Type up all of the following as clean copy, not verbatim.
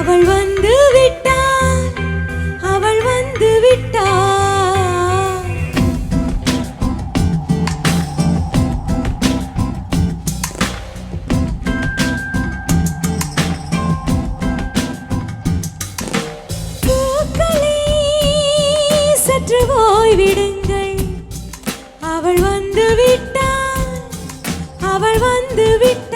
அவள் வந்து விட்டாள், அவள் வந்து விட்டாள். பூக்களே சற்று ஓய்விடுங்கள், அவள் வந்து விட்டாள், அவள் வந்து விட்டாள்.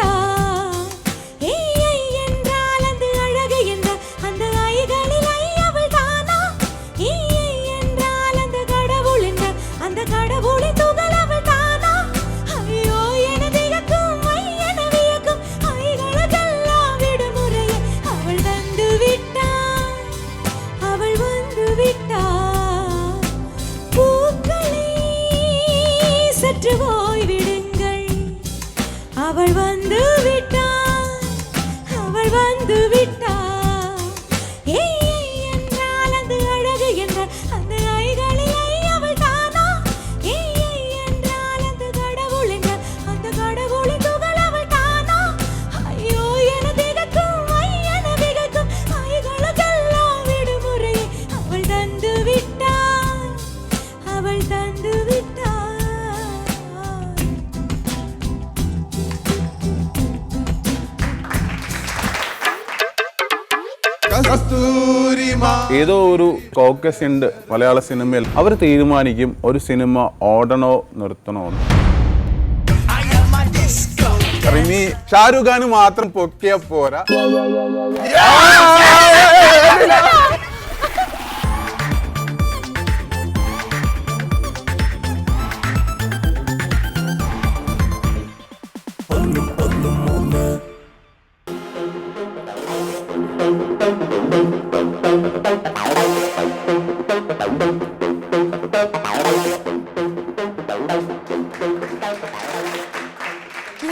சற்று ஓய்விடுங்கள், அவள் வந்து விட்டாள், அவள் வந்து விட்டாள். ஏய் என்றால் அந்த அழகு என்ற அந்த ஐகளில் அவள் தானா? ஏய் என்றால் அந்த கடவுள் என்ற அந்த கடவுளின் துகள் அவள் தானா? ஐயோ என திகக்கும் என திகக்கும் ஐகளுக்கெல்லாம் விடுமுறை அவள் தந்து விட்டாள், அவள் தந்து விட்டாள். ഏതോ ഒരു കോക്കസ് ഉണ്ട് മലയാള സിനിമയിൽ. അവർ തീരുമാനിക്കും ഒരു സിനിമ ഓടണോ നിർത്തണോ എന്ന്. ഇനി ഷാരൂഖ് ഖാന് മാത്രം പൊക്കിയാ പോരാ.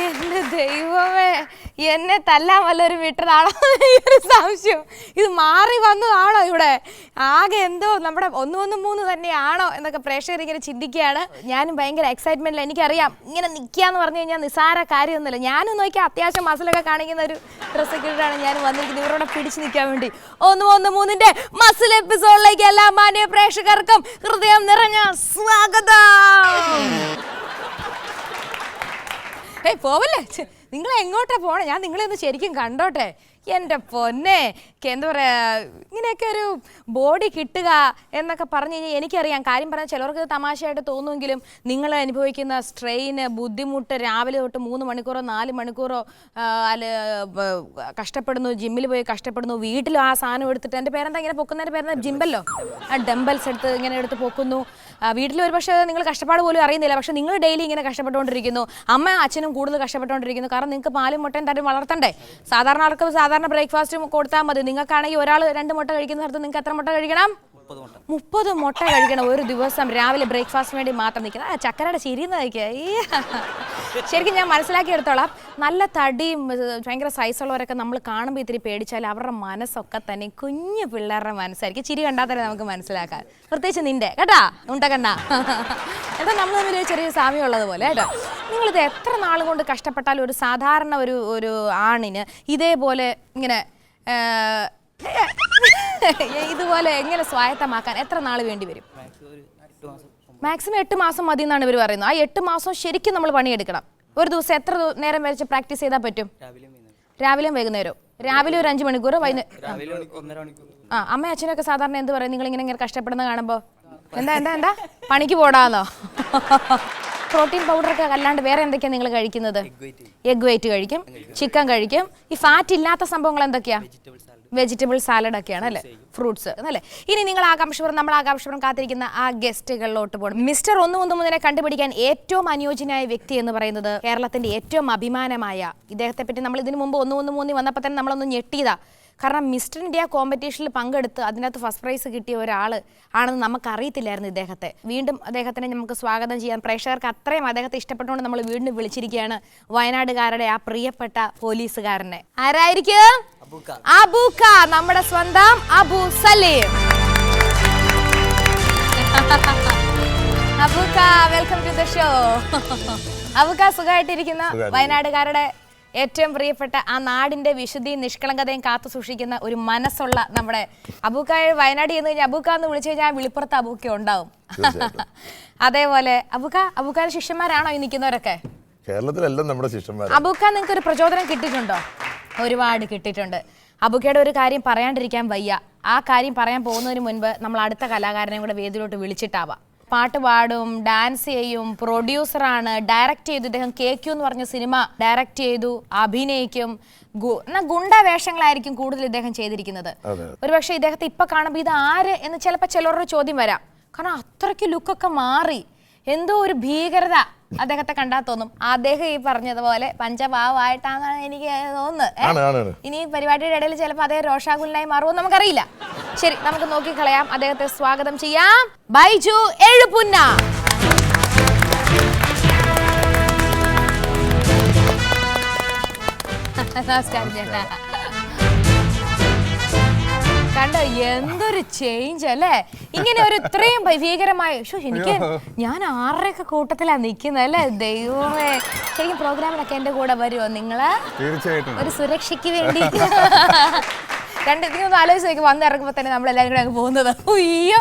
എന്റെ ദൈവമേ, എന്നെ തല്ലാൻ വല്ലവരും വിട്ടതാണോ ഒരു സംശയം. ഇത് മാറി വന്നതാണോ ഇവിടെ? ആകെ എന്തോ നമ്മുടെ 113 തന്നെയാണോ എന്നൊക്കെ പ്രേക്ഷകർ ഇങ്ങനെ ചിന്തിക്കുകയാണ്. ഞാനും ഭയങ്കര എക്സൈറ്റ്മെന്റിൽ. എനിക്കറിയാം ഇങ്ങനെ നിൽക്കാന്ന് പറഞ്ഞു കഴിഞ്ഞാൽ നിസ്സാര കാര്യമൊന്നുമില്ല. ഞാനും നോക്കിയാൽ അത്യാവശ്യം മസിലൊക്കെ കാണിക്കുന്ന ഒരു ഡ്രസ്സ് ഇട്ടിട്ടാണ് ഞാൻ വന്നിരിക്കുന്നത് ഇവരോടെ പിടിച്ചു നിൽക്കാൻ വേണ്ടി. 113ന്റെ മസിൽ എപ്പിസോഡിലേക്ക് എല്ലാ മാന്യ പ്രേക്ഷകർക്കും ഹൃദയം നിറഞ്ഞ സ്വാഗതം. ഏയ് പോവല്ലേ, നിങ്ങൾ എങ്ങോട്ടാ പോണേ? ഞാൻ നിങ്ങളെ ഒന്ന് ശരിക്കും കണ്ടോട്ടെ. എൻ്റെ പൊന്നെ, എന്താ പറയുക, ഇങ്ങനെയൊക്കെ ഒരു ബോഡി കിട്ടുക എന്നൊക്കെ പറഞ്ഞു കഴിഞ്ഞാൽ എനിക്കറിയാം. കാര്യം പറഞ്ഞാൽ ചിലർക്ക് തമാശയായിട്ട് തോന്നുമെങ്കിലും നിങ്ങൾ അനുഭവിക്കുന്ന സ്ട്രെയിന്, ബുദ്ധിമുട്ട്, രാവിലെ തൊട്ട് 3 മണിക്കൂറോ 4 മണിക്കൂറോ കഷ്ടപ്പെടുന്നു, ജിമ്മിൽ പോയി കഷ്ടപ്പെടുന്നു, വീട്ടിലും ആ സാധനം എടുത്തിട്ട്, എൻ്റെ പേരെന്താ ഇങ്ങനെ പൊക്കുന്നതിൻ്റെ പേരെന്താ, ജിമ്പല്ലോ, ആ ഡംബൽസ് എടുത്ത് ഇങ്ങനെ എടുത്ത് പൊക്കുന്നു. വീട്ടിൽ ഒരു പക്ഷേ നിങ്ങൾ കഷ്ടപ്പാട് പോലും അറിയുന്നില്ല, പക്ഷേ നിങ്ങൾ ഡെയിലി ഇങ്ങനെ കഷ്ടപ്പെട്ടുകൊണ്ടിരിക്കുന്നു. അമ്മ അച്ഛനും കൂടുതൽ കഷ്ടപ്പെട്ടുകൊണ്ടിരിക്കുന്നു. കാരണം നിങ്ങൾക്ക് പാലും മുട്ടയും തരും വളർത്തണ്ടേ. സാധാരണ ആൾക്ക് സാധാരണ ബ്രേക്ക്ഫാസ്റ്റ് കൊടുത്താൽ മതി. നിങ്ങൾക്കാണെങ്കിൽ ഒരാൾ 2 മുട്ട കഴിക്കുന്ന സ്ഥലത്ത് നിങ്ങൾക്ക് എത്ര മുട്ട കഴിക്കണം? 30 മുട്ട കഴിക്കണം ഒരു ദിവസം, രാവിലെ ബ്രേക്ക്ഫാസ്റ്റിന് വേണ്ടി മാത്രം നിൽക്കുന്നത്. ചക്കരയുടെ ചിരിന്ന് കഴിക്കുക. ശരിക്കും ഞാൻ മനസ്സിലാക്കിയെടുത്തോളാം, നല്ല തടിയും ഭയങ്കര സൈസുള്ളവരൊക്കെ നമ്മൾ കാണുമ്പോൾ ഇത്തിരി പേടിച്ചാൽ അവരുടെ മനസ്സൊക്കെ തന്നെ കുഞ്ഞു പിള്ളേരുടെ മനസ്സായിരിക്കും. ചിരി കണ്ടാൽ തന്നെ നമുക്ക് മനസ്സിലാക്കാം. പ്രത്യേകിച്ച് നിന്റെ കേട്ടാ ഉണ്ട കണ്ട എന്താ നമ്മൾ തമ്മിൽ ചെറിയ സാമ്യമുള്ളത് പോലെ കേട്ടോ. നിങ്ങളിത് എത്ര നാൾ കൊണ്ട് കഷ്ടപ്പെട്ടാലും ഒരു സാധാരണ ഒരു ആണിന് ഇതേപോലെ ഇങ്ങനെ ഇതുപോലെ എങ്ങനെ സ്വായത്തമാക്കാൻ എത്ര നാൾ വേണ്ടി വരും? മാക്സിമം 8 മാസം മതി എന്നാണ് ഇവർ പറയുന്നത്. ആ 8 മാസം ശരിക്കും നമ്മൾ പണിയെടുക്കണം. ഒരു ദിവസം എത്ര നേരം വരച്ച് പ്രാക്ടീസ് ചെയ്താൽ പറ്റും? രാവിലെയും വൈകുന്നേരവും. രാവിലെ ഒരു 5 മണിക്കൂർ, അമ്മ അച്ഛനൊക്കെ സാധാരണ എന്ത് പറയും നിങ്ങൾ ഇങ്ങനെ കഷ്ടപ്പെടുന്ന കാണുമ്പോൾ? എന്താ പണിക്ക് പോടാന്നോ? പ്രോട്ടീൻ പൗഡറൊക്കെ അല്ലാണ്ട് വേറെ എന്തൊക്കെയാണ് നിങ്ങൾ കഴിക്കുന്നത്? എഗ് വൈറ്റ് കഴിക്കും, ചിക്കൻ കഴിക്കും. ഈ ഫാറ്റ് ഇല്ലാത്ത സംഭവങ്ങൾ എന്തൊക്കെയാ? വെജിറ്റബിൾ സാലഡ് ഒക്കെയാണ് അല്ലേ, ഫ്രൂട്ട്സ് അല്ലേ. ഇനി നിങ്ങൾ നമ്മൾ ആകാംക്ഷപുരം കാത്തിരിക്കുന്ന ആ ഗസ്റ്റുകളിലോട്ട് പോകണം. മിസ്റ്റർ 113നെ കണ്ടുപിടിക്കാൻ ഏറ്റവും അനുയോജ്യനായ വ്യക്തി എന്ന് പറയുന്നത് കേരളത്തിന്റെ ഏറ്റവും അഭിമാനമായ ഇദ്ദേഹത്തെ പറ്റി നമ്മൾ ഇതിനു മുമ്പ് 113 വന്നപ്പോൾ തന്നെ നമ്മളൊന്ന് ഞെട്ടിയതാ. കാരണം മിസ്റ്റർ ഇന്ത്യ കോമ്പറ്റീഷനിൽ പങ്കെടുത്ത് അതിനകത്ത് ഫസ്റ്റ് പ്രൈസ് കിട്ടിയ ഒരാൾ ആണെന്ന് നമുക്കറിയത്തില്ലായിരുന്നു ഇദ്ദേഹത്തെ. വീണ്ടും അദ്ദേഹത്തിനെ നമുക്ക് സ്വാഗതം ചെയ്യാൻ, പ്രേക്ഷകർക്ക് അത്രയും അദ്ദേഹത്തെ ഇഷ്ടപ്പെട്ടുകൊണ്ട് നമ്മൾ വീണ്ടും വിളിച്ചിരിക്കുകയാണ് വയനാടുകാരുടെ ആ പ്രിയപ്പെട്ട പോലീസുകാരനെ. ആരായിരിക്കും? അബൂക്ക, നമ്മുടെ സ്വന്തം അബു സലീം. അബൂക്ക, വെൽക്കം ടു ദ ഷോ. അബൂക്ക, സുഖമായിട്ടിരിക്കുന്ന വയനാടുകാരുടെ ഏറ്റവും പ്രിയപ്പെട്ട ആ നാടിന്റെ വിശുദ്ധിയും നിഷ്കളങ്കതയും കാത്തു സൂക്ഷിക്കുന്ന ഒരു മനസ്സുള്ള നമ്മുടെ അബൂക്കായ വയനാട് ചെന്ന് കഴിഞ്ഞാൽ അബൂക്ക എന്ന് വിളിച്ചു കഴിഞ്ഞാൽ വിളിപ്പുറത്ത് അബൂക്ക ഉണ്ടാവും. അതേപോലെ അബൂക്കാരുടെ ശിഷ്യന്മാരാണോ ഈ നിൽക്കുന്നവരൊക്കെ? കേരളത്തിലെല്ലാം നമ്മുടെ ശിഷ്യന്മാർ. അബൂക്ക നിങ്ങൾക്ക് ഒരു പ്രചോദനം കിട്ടിയിട്ടുണ്ടോ? ഒരുപാട് കിട്ടിയിട്ടുണ്ട്. അബൂക്കയുടെ ഒരു കാര്യം പറയാണ്ടിരിക്കാൻ വയ്യ. ആ കാര്യം പറയാൻ പോകുന്നതിന് മുൻപ് നമ്മൾ അടുത്ത കലാകാരനെ കൂടെ വേദിയിലോട്ട് വിളിച്ചിട്ടാവാം. പാട്ട് പാടും, ഡാൻസ് ചെയ്യും, പ്രൊഡ്യൂസറാണ്, ഡയറക്റ്റ് ചെയ്തു. ഇദ്ദേഹം KQ എന്ന് പറഞ്ഞ സിനിമ ഡയറക്റ്റ് ചെയ്തു, അഭിനയിക്കും. എന്നാൽ ഗുണ്ട വേഷങ്ങളായിരിക്കും കൂടുതൽ ഇദ്ദേഹം ചെയ്തിരിക്കുന്നത്. ഒരുപക്ഷെ ഇദ്ദേഹത്തെ ഇപ്പൊ കാണുമ്പോൾ ഇത് ആര് എന്ന് ചിലപ്പോൾ ചിലരുടെ ചോദ്യം വരാം. കാരണം അത്രയ്ക്ക് ലുക്കൊക്കെ മാറി, എന്തോ ഒരു ഭീകരത അദ്ദേഹത്തെ കണ്ടാൽ തോന്നും. അദ്ദേഹം ഈ പറഞ്ഞതുപോലെ പഞ്ചഭാവമായിട്ടാണ് എനിക്ക് തോന്നുന്നത്. ഇനി പരിപാടിയുടെ ഇടയിൽ ചിലപ്പോൾ അതേ രോഷാകുലനായി മാറുമെന്ന് നമുക്കറിയില്ല. ശരി, നമുക്ക് നോക്കിക്കളയാം. അദ്ദേഹത്തെ സ്വാഗതം ചെയ്യാം. ബൈജു എഴുപുന്ന. നമസ്കാരം ചേട്ടാ. കണ്ടോ എന്തൊരു ചേഞ്ച് അല്ലേ? ഇങ്ങനെ ഒരു ഇത്രയും ഭീകരമായ എനിക്ക് ഞാൻ 6 കൂട്ടത്തിലാണ് നിൽക്കുന്നത് അല്ലേ? ദൈവമേ, ശരിക്കും പ്രോഗ്രാമിനൊക്കെ എന്റെ കൂടെ വരുമോ നിങ്ങള്? ഒരു സുരക്ഷയ്ക്ക് വേണ്ടി. രണ്ടിനും ആലോചിച്ച് വന്ന് ഇറങ്ങുമ്പോ തന്നെ നമ്മളെല്ലാവരും കൂടെ അങ്ങ് പോകുന്നത്. അയ്യോ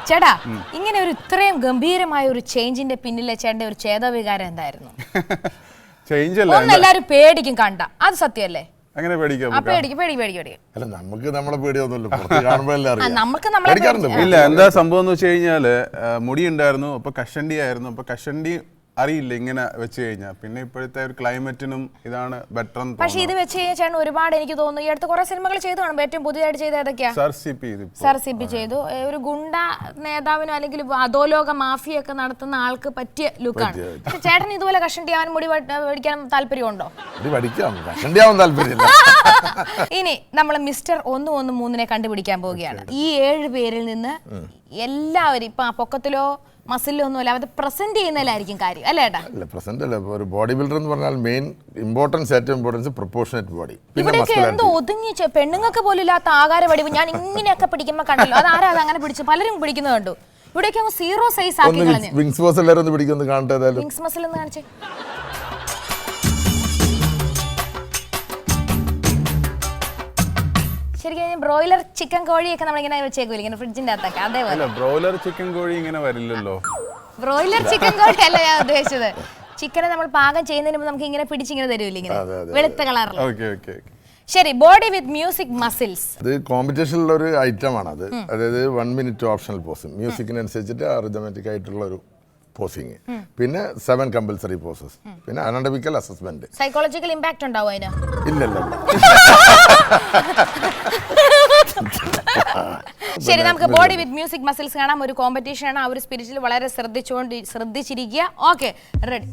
ചേട്ടാ, ഇങ്ങനെ ഒരു ഇത്രയും ഗംഭീരമായ ഒരു ചേഞ്ചിന്റെ പിന്നിലെ ചേട്ടന്റെ ഒരു ചേതോവികാരം എന്തായിരുന്നു? ഒന്നെല്ലാരും പേടിക്കും കണ്ട, അത് സത്യമല്ലേ? അങ്ങനെ പേടിക്കാം. അല്ല, നമുക്ക് നമ്മളെ പേടിയൊന്നുമില്ല. ഇല്ല, എന്താ സംഭവം എന്ന് വെച്ച് കഴിഞ്ഞാല് മുടി ഉണ്ടായിരുന്നു, അപ്പൊ കഷണ്ടി ആയിരുന്നു. അപ്പൊ കഷണ്ടി അറിയില്ല ഇങ്ങനെ വെച്ച് കഴിഞ്ഞാൽ. പിന്നെ ഇപ്പോഴത്തെ ഒരു ക്ലൈമറ്റിനും ഇതാണ് ബെറ്റർ. പക്ഷെ ഇത് വെച്ച് കഴിഞ്ഞാൽ ഒരുപാട് എനിക്ക് തോന്നുന്നു ഈ അടുത്ത് കുറെ സിനിമകൾ ചെയ്തു കാണും. ഏറ്റവും പുതിയതായിട്ട് ചെയ്ത ഏതൊക്കെയാ? സർ സിപി ചെയ്തു. ഒരു ഗുണ്ട നേതാവിനോ അല്ലെങ്കിൽ അധോലോക മാഫിയൊക്കെ നടത്തുന്ന ആൾക്ക് പറ്റിയ ലുക്കാണ്. ചേട്ടൻ ഇതുപോലെ കഷണ്ടി ആവാൻ മുടി പഠിക്കാൻ താല്പര്യമുണ്ടോ? ഇനി നമ്മൾ മിസ്റ്റർ 113 കണ്ടുപിടിക്കാൻ പോവുകയാണ്. ഈ 7 പേരിൽ നിന്ന് എല്ലാവരും ഇപ്പൊ ആ പൊക്കത്തിലോ മസിലോ ഒന്നുമല്ല, അത് പ്രസന്റ് ചെയ്യുന്നതിലായിരിക്കും കാര്യം അല്ലേ ഏട്ടാ? പ്രസന്റ് അല്ല, ഒരു ബോഡി ബിൽഡർ എന്ന് പറഞ്ഞാൽ മെയിൻ ഇമ്പോർട്ടൻസ്, ഏറ്റവും ഇമ്പോർട്ടൻസ് പ്രൊപ്പോർഷനേറ്റ് ബോഡി. ഇവിടെയൊക്കെ എന്തോ ഒതുങ്ങി പെണ്ണുങ്ങൾക്ക് പോലും ഇല്ലാത്ത ആകാര വടിവ് ഞാൻ ഇങ്ങനെയൊക്കെ പിടിക്കുമ്പോ കണ്ടല്ലോ. അതാരാ അങ്ങനെ പിടിച്ചു? പലരും പിടിക്കുന്നത് കണ്ടു. ഇവിടെയൊക്കെ 0 സൈസ് ആക്കി കളഞ്ഞു. വിങ്സ് മസിൽ എല്ലാവരും ഒന്ന് പിടിക്കുന്നത് കാണട്ടെ. വിങ്സ് മസിൽ എന്ന് കാണിച്ചേ. ശരിക്കും ബ്രോയിലർ ചിക്കൻ കോഴിയൊക്കെ നമ്മളിങ്ങനെ വെച്ചേക്കൂല ഇങ്ങനെ ഫ്രിഡ്ജിന്റെ അകത്തൊക്കെ, അതേപോലെ. ബ്രോയിലർ ചിക്കൻ കോഴി ഇങ്ങനെ വരില്ലല്ലോ. ബ്രോയിലർ ചിക്കൻ കോഴി അല്ല ഞാൻ ഉദ്ദേശിച്ചത്. ചിക്കനെ നമ്മൾ പാകം ചെയ്യുന്നതിന് മുമ്പ് നമുക്ക് ഇങ്ങനെ പിടിച്ചിങ്ങനെ തരൂല്ലേ, ഇങ്ങനെ വെളുത്ത കളറിൽ. ശരി, ബോഡി വിത്ത് മ്യൂസിക് മസിൽസ്. ഇത് കോമ്പറ്റീഷനിലുള്ള ഒരു ഐറ്റം ആണ് അത്. അതായത് 1 മിനിറ്റ് ഓപ്ഷണൽ പോസിംഗ്, മ്യൂസിക്കിനനുസരിച്ചിട്ട് റിതമെറ്റിക് ആയിട്ടുള്ള ഒരു പോസിംഗ്. പിന്നെ 7 കമ്പൽസറി പോസസ്. പിന്നെ അനാട്ടമിക്കൽ അസസ്മെന്റ്. സൈക്കോളജിക്കൽ ഇമ്പാക്ട് ഉണ്ടാവും അതിന്? ഇല്ലല്ല. ശരി, നമുക്ക് ബോഡി വിത്ത് മ്യൂസിക് മസിൽസ് കാണാം. ഒരു കോമ്പറ്റീഷൻ ആണ്. ആ ഒരു സ്പിരിറ്റിൽ വളരെ ശ്രദ്ധിച്ചിരിക്കുക. Okay, ready.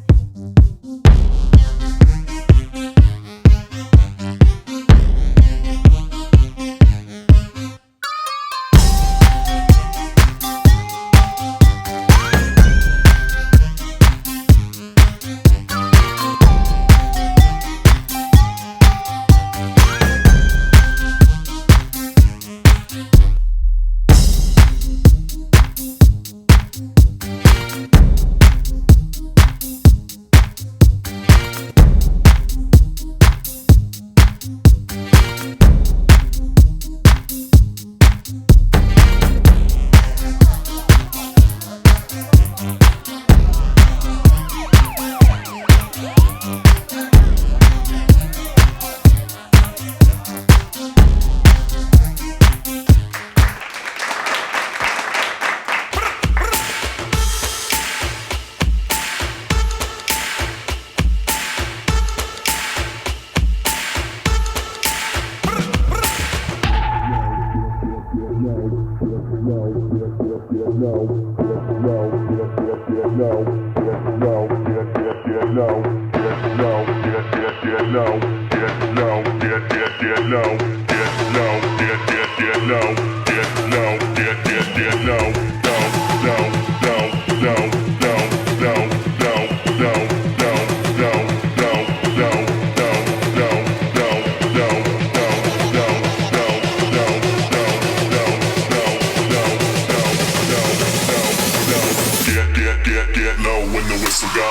Get low when the whistle go.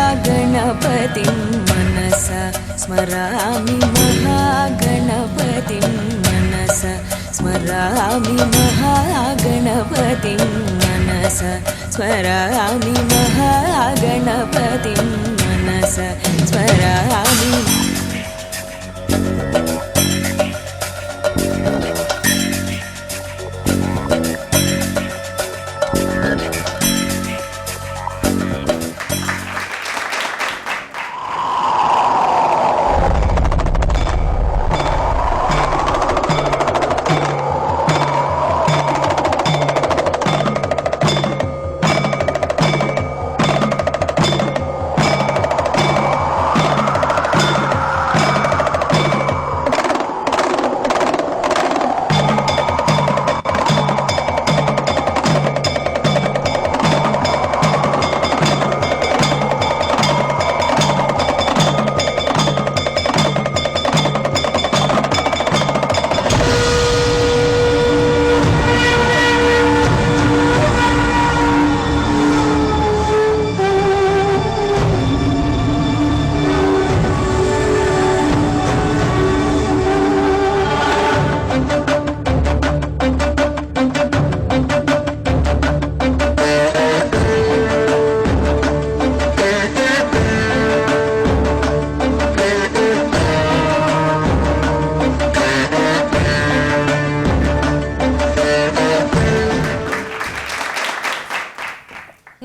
महागणपतिं मनसा स्मरामि महागणपतिं मनसा स्मरामि महागणपतिं मनसा स्मरामि महागणपतिं मनसा स्मरामि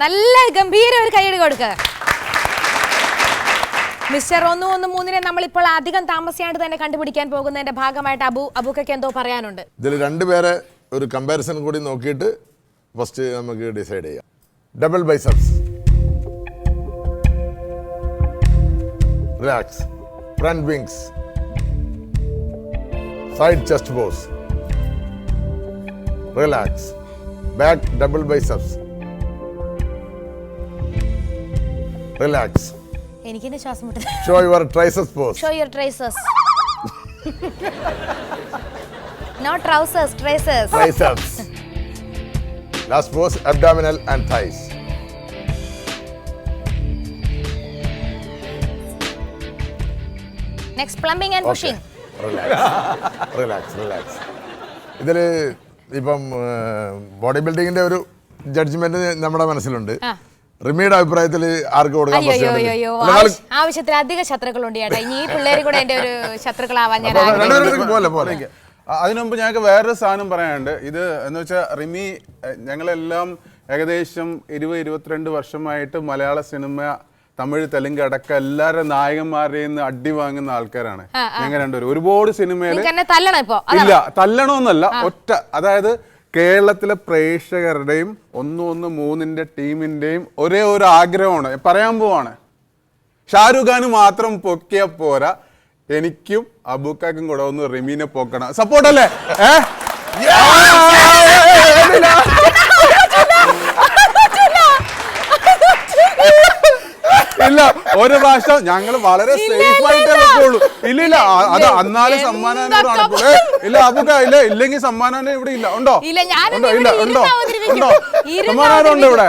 നല്ല ഗംഭീര ഒരു കൈയ്യടി കൊടുക്കുക. മിസ്റ്റർ 113 നമ്മളിപ്പോൾ അധികം താമസിയാണ്ട് തന്നെ കണ്ടുപിടിക്കാൻ പോകുന്നതിന്റെ ഭാഗമായിട്ട് അബൂക്കയ്ക്ക് എന്തോ പറയാനുണ്ട്. ഇതിൽ രണ്ടുപേരെ ഒരു കമ്പാരിസൺ കൂടി നോക്കിയിട്ട് ഫസ്റ്റ് നമുക്ക് ഡിസൈഡ് ചെയ്യാം. Double biceps, relax, front wings, side chest pose, relax, back double biceps, relax. എനിക്കെന്നെ ശ്വാസം മുട്ടുന്നു. Show your triceps pose. Show your triceps. No trousers, triceps. Triceps. Last pose, abdominal and thighs. Next, plumbing and pushing. Relax. ഇതിൽ ഇപ്പം body ബിൽഡിങ്ങിന്റെ ഒരു judgement നമ്മുടെ മനസ്സിലുണ്ട്. റിമിയുടെ അഭിപ്രായത്തിൽ ആർക്ക് കൊടുക്കാൻ അയ്യോ ആവശ്യത്തിലധികം ശത്രുക്കളുണ്ട് ചേട്ടാ. ഇനി ഈ പിള്ളേര് കൂടെ എന്റെ ഒരു ശത്രുക്കളാവാൻ ഞാൻ പോലെ. അതിനു മുമ്പ് ഞങ്ങൾക്ക് വേറൊരു സാധനം പറയാനുണ്ട്. ഇത് എന്ന് വെച്ചാൽ റിമി ഞങ്ങളെല്ലാം ഏകദേശം 20-22 വർഷമായിട്ട് മലയാള സിനിമ, തമിഴ്, തെലുങ്ക് അടക്കം എല്ലാവരുടെ നായകന്മാരെയും അടി വാങ്ങുന്ന ആൾക്കാരാണ് ഞങ്ങൾ രണ്ടുപേരും. ഒരുപാട് സിനിമയിൽ ഇല്ല, തല്ലണമെന്നല്ല, ഒറ്റ, അതായത് കേരളത്തിലെ പ്രേക്ഷകരുടെയും 113 ടീമിന്റെയും ഒരേ ഒരു ആഗ്രഹമാണ് പറയാൻ പോവാണ്. ഷാരൂഖ് ഖാന് മാത്രം പൊക്കിയാ പോരാ, എനിക്കും അബൂക്കാക്കും കൂടെ ഒന്ന് റിമീനെ പൊക്കണം. സപ്പോർട്ടല്ലേ? ഇല്ല, ഒരു പ്രാവശ്യം ഞങ്ങൾ വളരെ സേഫ് ആയിട്ടേ വെക്കുള്ളൂ. ഇല്ല അത് അന്നാലും സമ്മാനാനോട് നടക്കൂലേ. ഇല്ല അബൂക്ക, ഇല്ല ഇല്ലെങ്കിൽ സമ്മാനാനം ഇവിടെ ഇല്ല. ഉണ്ടോ? ഉണ്ടോ? സമ്മാനാനം ഉണ്ട് ഇവിടെ.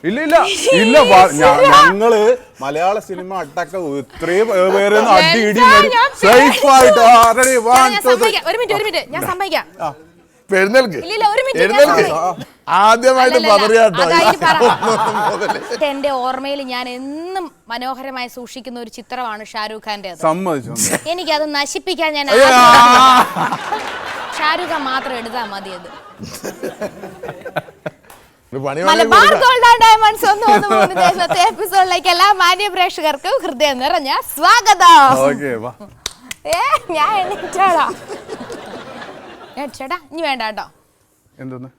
ഇല്ല ഞങ്ങള് മലയാള സിനിമ അടക്കം ഇത്രയും പേരൊന്നും അടി ഇടി സേഫ് ആയിട്ട് ആദ്യമായിട്ട് എന്റെ ഓർമ്മയിൽ ഞാൻ എന്നും മനോഹരമായി സൂക്ഷിക്കുന്ന ഒരു ചിത്രമാണ് ഷാരൂഖ് ഖാന്റെ. സമ്മതിച്ചു. എനിക്കത് നശിപ്പിക്കാൻ ഞാൻ ഷാരൂഖ് ഖാൻ മാത്രം എടുത്താൽ മതി. അത് മലബാർ ഗോൾഡ് ആൻഡ് ഡയമണ്ട്സ് 113 എപ്പിസോഡിലേക്ക് എല്ലാ മാന്യ പ്രേക്ഷകർക്കും ഹൃദയം നിറഞ്ഞ സ്വാഗതം. ഞാൻ ചേട്ടാ ഇനി വേണ്ട കേട്ടോ. എന്തോന്ന്?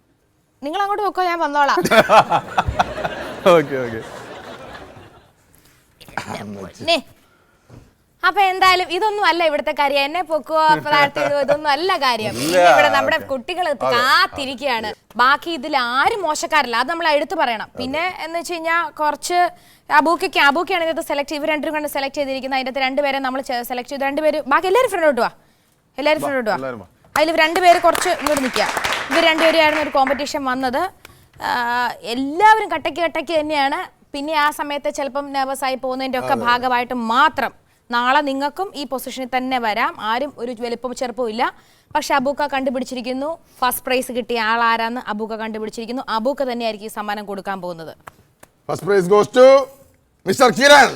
നിങ്ങൾ അങ്ങോട്ട് വെക്കോ, ഞാൻ വന്നോളാം. അപ്പൊ എന്തായാലും ഇതൊന്നും അല്ല ഇവിടുത്തെ കാര്യം. എന്നെ പൊക്കുവോ ഇതൊന്നും അല്ല കാര്യം. ഇവിടെ നമ്മുടെ കുട്ടികൾ കാത്തിരിക്കുകയാണ്. ബാക്കി ഇതിൽ ആരും മോശക്കാരില്ല, അത് നമ്മൾ എടുത്തു പറയണം. പിന്നെ എന്ന് വെച്ച് കഴിഞ്ഞാൽ കുറച്ച് അബൂക്കാണ് ഇതിനകത്ത് സെലക്ട് ചെയ്ത്, ഇവർ രണ്ടും കണ്ട് സെലക്ട് ചെയ്തിരിക്കുന്നത്. അതിനകത്ത് രണ്ടുപേരെ നമ്മൾ സെലക്ട് ചെയ്ത്, രണ്ടുപേര് ബാക്കി എല്ലാവരും ഫ്രണ്ട് വാ, എല്ലാവരും ഫ്രണ്ട് വാ. അതിൽ രണ്ടുപേര് കുറച്ച് ഇങ്ങോട്ട് നിൽക്കുക. ഇവർ രണ്ടുപേരെയായിരുന്നു ഒരു കോമ്പറ്റീഷൻ വന്നത്. എല്ലാവരും കട്ടയ്ക്ക് തന്നെയാണ്. പിന്നെ ആ സമയത്ത് ചിലപ്പം നെർവസ് ആയി പോകുന്നതിൻ്റെ ഒക്കെ ഭാഗമായിട്ട് മാത്രം നാളെ നിങ്ങൾക്കും ഈ പൊസിഷനിൽ തന്നെ വരാം. ആരും ഒരു വലിപ്പം ചെറുപ്പവും ഇല്ല. പക്ഷെ അബൂക്ക കണ്ടുപിടിച്ചിരിക്കുന്നു. ഫസ്റ്റ് പ്രൈസ് കിട്ടിയ ആളാരാന്ന് അബൂക്ക കണ്ടുപിടിച്ചിരിക്കുന്നു. അബൂക്ക തന്നെയായിരിക്കും ഈ സമ്മാനം കൊടുക്കാൻ പോകുന്നത്. First prize goes to mister Kiran.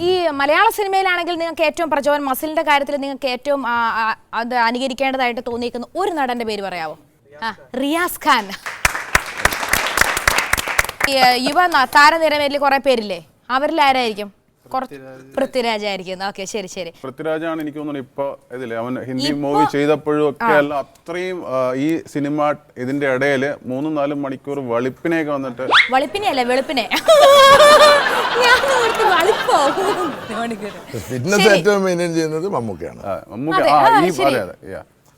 ഈ മലയാള സിനിമയിലാണെങ്കിൽ നിങ്ങൾക്ക് ഏറ്റവും പ്രചോദനം, മസിലിന്റെ കാര്യത്തിൽ നിങ്ങൾക്ക് ഏറ്റവും അത് അനുകരിക്കേണ്ടതായിട്ട് തോന്നിയിരിക്കുന്ന ഒരു നടന്റെ പേര് പറയാവോ? റിയാസ് ഖാൻ. യുവ താരനിരയിൽ കുറെ പേരില്ലേ, അവരിൽ ആരായിരിക്കും? പൃഥ്വിരാജ് ആയിരിക്കും. ഓക്കെ, ശരി ശരി. പൃഥ്വിരാജാണ് എനിക്ക് തോന്നുന്നു ഇപ്പൊ ഇതില്ലേ, അവൻ ഹിന്ദി മൂവി ചെയ്തപ്പോഴും ഒക്കെ അല്ല അത്രയും ഈ സിനിമ ഇതിന്റെ ഇടയില് 3-4 മണിക്കൂർ വെളുപ്പിനെയൊക്കെ വന്നിട്ട്. വെളുപ്പിനെയല്ല, വെളുപ്പിനെ. ഫിറ്റ്നസ് ഏറ്റവും മെയിൻറ്റെയിൻ ചെയ്യുന്നത് മമ്മൂക്കയാണ്.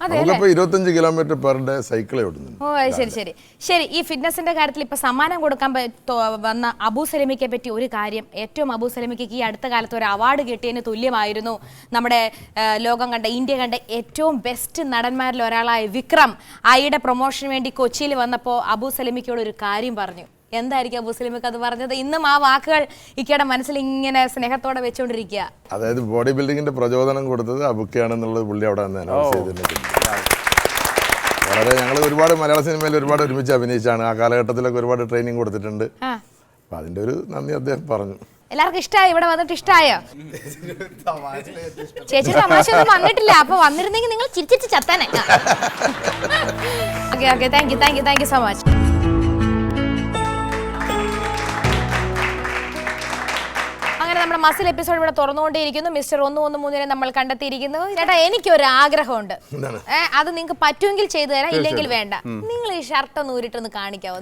നമുക്കിപ്പോ 25 കിലോമീറ്റർ പെർ ഡേ സൈക്കിളേ ഓടുന്നുണ്ട്. ഓ ശരി ശരി ശരി. ഈ ഫിറ്റ്നസിന്റെ കാര്യത്തിൽ ഇപ്പൊ സമ്മാനം കൊടുക്കാൻ വന്ന അബു സലമിക്കെ പറ്റി ഒരു കാര്യം. ഏറ്റവും അബു സലമിക്ക് ഈ അടുത്ത കാലത്ത് ഒരു അവാർഡ് കിട്ടിയതിന് തുല്യമായിരുന്നു. നമ്മുടെ ലോകം കണ്ട, ഇന്ത്യ കണ്ട ഏറ്റവും ബെസ്റ്റ് നടന്മാരിൽ ഒരാളായ വിക്രം ഐയുടെ പ്രൊമോഷന് വേണ്ടി കൊച്ചിയിൽ വന്നപ്പോൾ അബു സലമിക്കോട് ഒരു കാര്യം പറഞ്ഞു. എന്തായിരിക്കും അബു സലമിക്ക് അത് പറഞ്ഞത്? ഇന്നും ആ വാക്കുകൾ ഇക്കയുടെ മനസ്സിൽ ഇങ്ങനെ സ്നേഹത്തോടെ വെച്ചുകൊണ്ടിരിക്കുക. അതായത് ബോഡി ബിൽഡിങ്ങിന്റെ പ്രചോദനം കൊടുത്തത് അബുക്കയാണെന്നുള്ളത് പുള്ളി അവിടെ അനൗൺസ് ചെയ്തിട്ടുണ്ട്. വളരെ ഞങ്ങൾ ഒരുപാട് മലയാള സിനിമയിൽ ഒരുപാട് ഒരുമിച്ച് അഭിനയിച്ചാണ്. ആ കാലഘട്ടത്തിലൊക്കെ ഒരുപാട് ട്രെയിനിങ് കൊടുത്തിട്ടുണ്ട്. അപ്പൊ അതിന്റെ ഒരു നന്ദി അദ്ദേഹം പറഞ്ഞു. എല്ലാവർക്കും ഇഷ്ടമായി? ഇവിടെ വന്നിട്ട് ഇഷ്ടമായോ? ചേച്ചി തമാശ ഒന്നും വന്നിട്ടില്ല. അപ്പൊ വന്നിരുന്നെങ്കിൽ നിങ്ങൾ ചിരിച്ചിട്ട് ചത്താനെ. Okay okay, thank you so much. നമ്മുടെ മസിൽ എപ്പിസോഡ് ഇവിടെ തുറന്നുകൊണ്ടേയിരിക്കുന്നു. മിസ്റ്റർ 113 നമ്മൾ കണ്ടെത്തിയിരിക്കുന്നു. ചേട്ടാ, എനിക്കൊരു ആഗ്രഹമുണ്ട്. അത് നിങ്ങൾക്ക് പറ്റുമെങ്കിൽ ചെയ്തു തരാം, ഇല്ലെങ്കിൽ വേണ്ട. നിങ്ങൾ ഈ ഷർട്ട് ഒന്ന് ഊരിട്ടൊന്ന് കാണിക്കാവോ?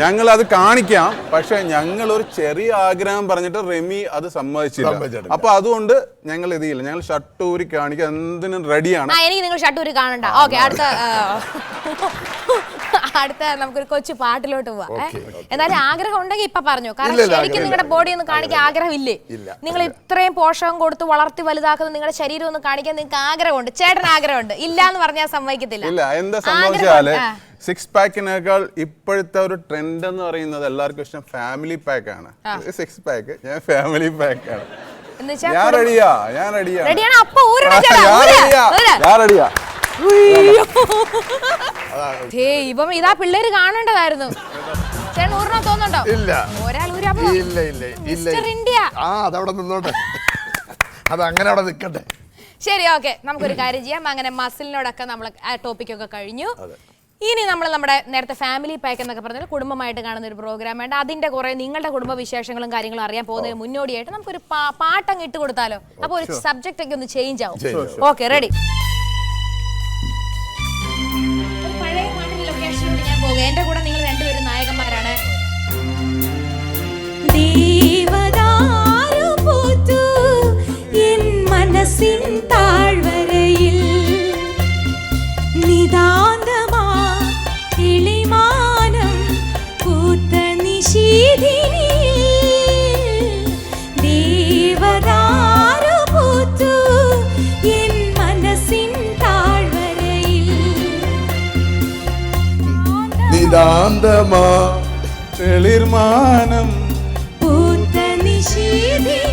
ഞങ്ങൾ അത് കാണിക്കാം, പക്ഷെ ഞങ്ങൾ ഒരു ചെറിയ ആഗ്രഹം പറഞ്ഞിട്ട് റെമി അത് സമ്മതിച്ചില്ല. അപ്പൊ അതുകൊണ്ട് ഞങ്ങൾ ഇത് ചെയ്യില്ല. ഞങ്ങൾ ഷർട്ട് ഊരി കാണിക്കാം, എന്തിനും റെഡിയാണ്. എനിക്ക് നിങ്ങൾ ഷർട്ട് ഊരി കാണണ്ട. ഓക്കെ, അടുത്ത നമുക്കൊരു കൊച്ചു പാട്ടിലോട്ട് പോവാം. എന്നാലും ആഗ്രഹം ഉണ്ടെങ്കിൽ ഇപ്പൊ പറഞ്ഞു. കാരണം ശരിക്കും നിങ്ങളുടെ ബോഡി ഒന്ന് കാണിക്കാൻ ആഗ്രഹമില്ലേ? നിങ്ങൾ ഇത്രയും പോഷകം കൊടുത്ത് വളർത്തി വലുതാക്കുന്ന നിങ്ങളുടെ ശരീരം ഒന്ന് കാണിക്കാൻ നിങ്ങൾക്ക് ആഗ്രഹമുണ്ട്. ചേട്ടൻ ആഗ്രഹമുണ്ട്. ഇല്ല എന്ന് പറഞ്ഞാൽ സമ്മതിക്കത്തില്ല. ഇല്ല, എന്താ സംഭവിച്ചാല് സിക്സ് പാക്കിനേക്കാൾ ഇപ്പോഴത്തെ ഒരു ട്രെൻഡ് എന്ന് പറയുന്നത് എല്ലാവർക്കും ഇഷ്ടം ഫാമിലി പാക്ക് ആണ്. സിക്സ് പാക്ക്, ഞാൻ ഫാമിലി പാക്ക് ആണ്. ഞാൻ റെഡിയാ. ഇപ്പം ഇതാ പിള്ളേര് കാണേണ്ടതായിരുന്നു. ചേട്ടൻ ഊരണോ തോന്നുന്നുണ്ടോ? ഇല്ല, ഒരാൾ അതവിടെ നിന്നോട്ടെ, അത് അങ്ങനെ അവിടെ നിൽക്കട്ടെ. ശരി, ഓക്കെ, നമുക്കൊരു കാര്യം ചെയ്യാം. അങ്ങനെ മസിലിനോടൊക്കെ നമ്മൾ ആ ടോപ്പിക്കൊക്കെ കഴിഞ്ഞു. ഇനി നമ്മൾ നമ്മുടെ നേരത്തെ ഫാമിലി പാക്ക് എന്നൊക്കെ പറഞ്ഞാൽ കുടുംബമായിട്ട് കാണുന്ന ഒരു പ്രോഗ്രാം വേണ്ട. അതിന്റെ കുറെ നിങ്ങളുടെ കുടുംബ വിശേഷങ്ങളും കാര്യങ്ങളും അറിയാൻ പോകുന്നതിന് മുന്നോടിയായിട്ട് നമുക്കൊരു പാട്ടങ്ങ് ഇട്ട് കൊടുത്താലോ? അപ്പൊ ഒരു സബ്ജക്റ്റ് ഒക്കെ ഒന്ന് ചേഞ്ച് ആവും. Okay, ready? പഴയ പാട്ടിന്റെ ലൊക്കേഷനിലോട്ട് ഞാൻ പോകാം. എന്റെ കൂടെ നിങ്ങൾ രണ്ടുപേരും നായകന്മാരാണ്. മനസ്സിൻ താഴ്വരയിൽ നിതാന്തമാ കിളിമാനം പൂത്ത നിശീതിനിൽ ദേവദാരു പൂത്തു എൻ മനസ്സിൻ താഴ്വരയിൽ നിതാന്തമാ തെളിർമാനം പൂത്ത നിശീതിനിൽ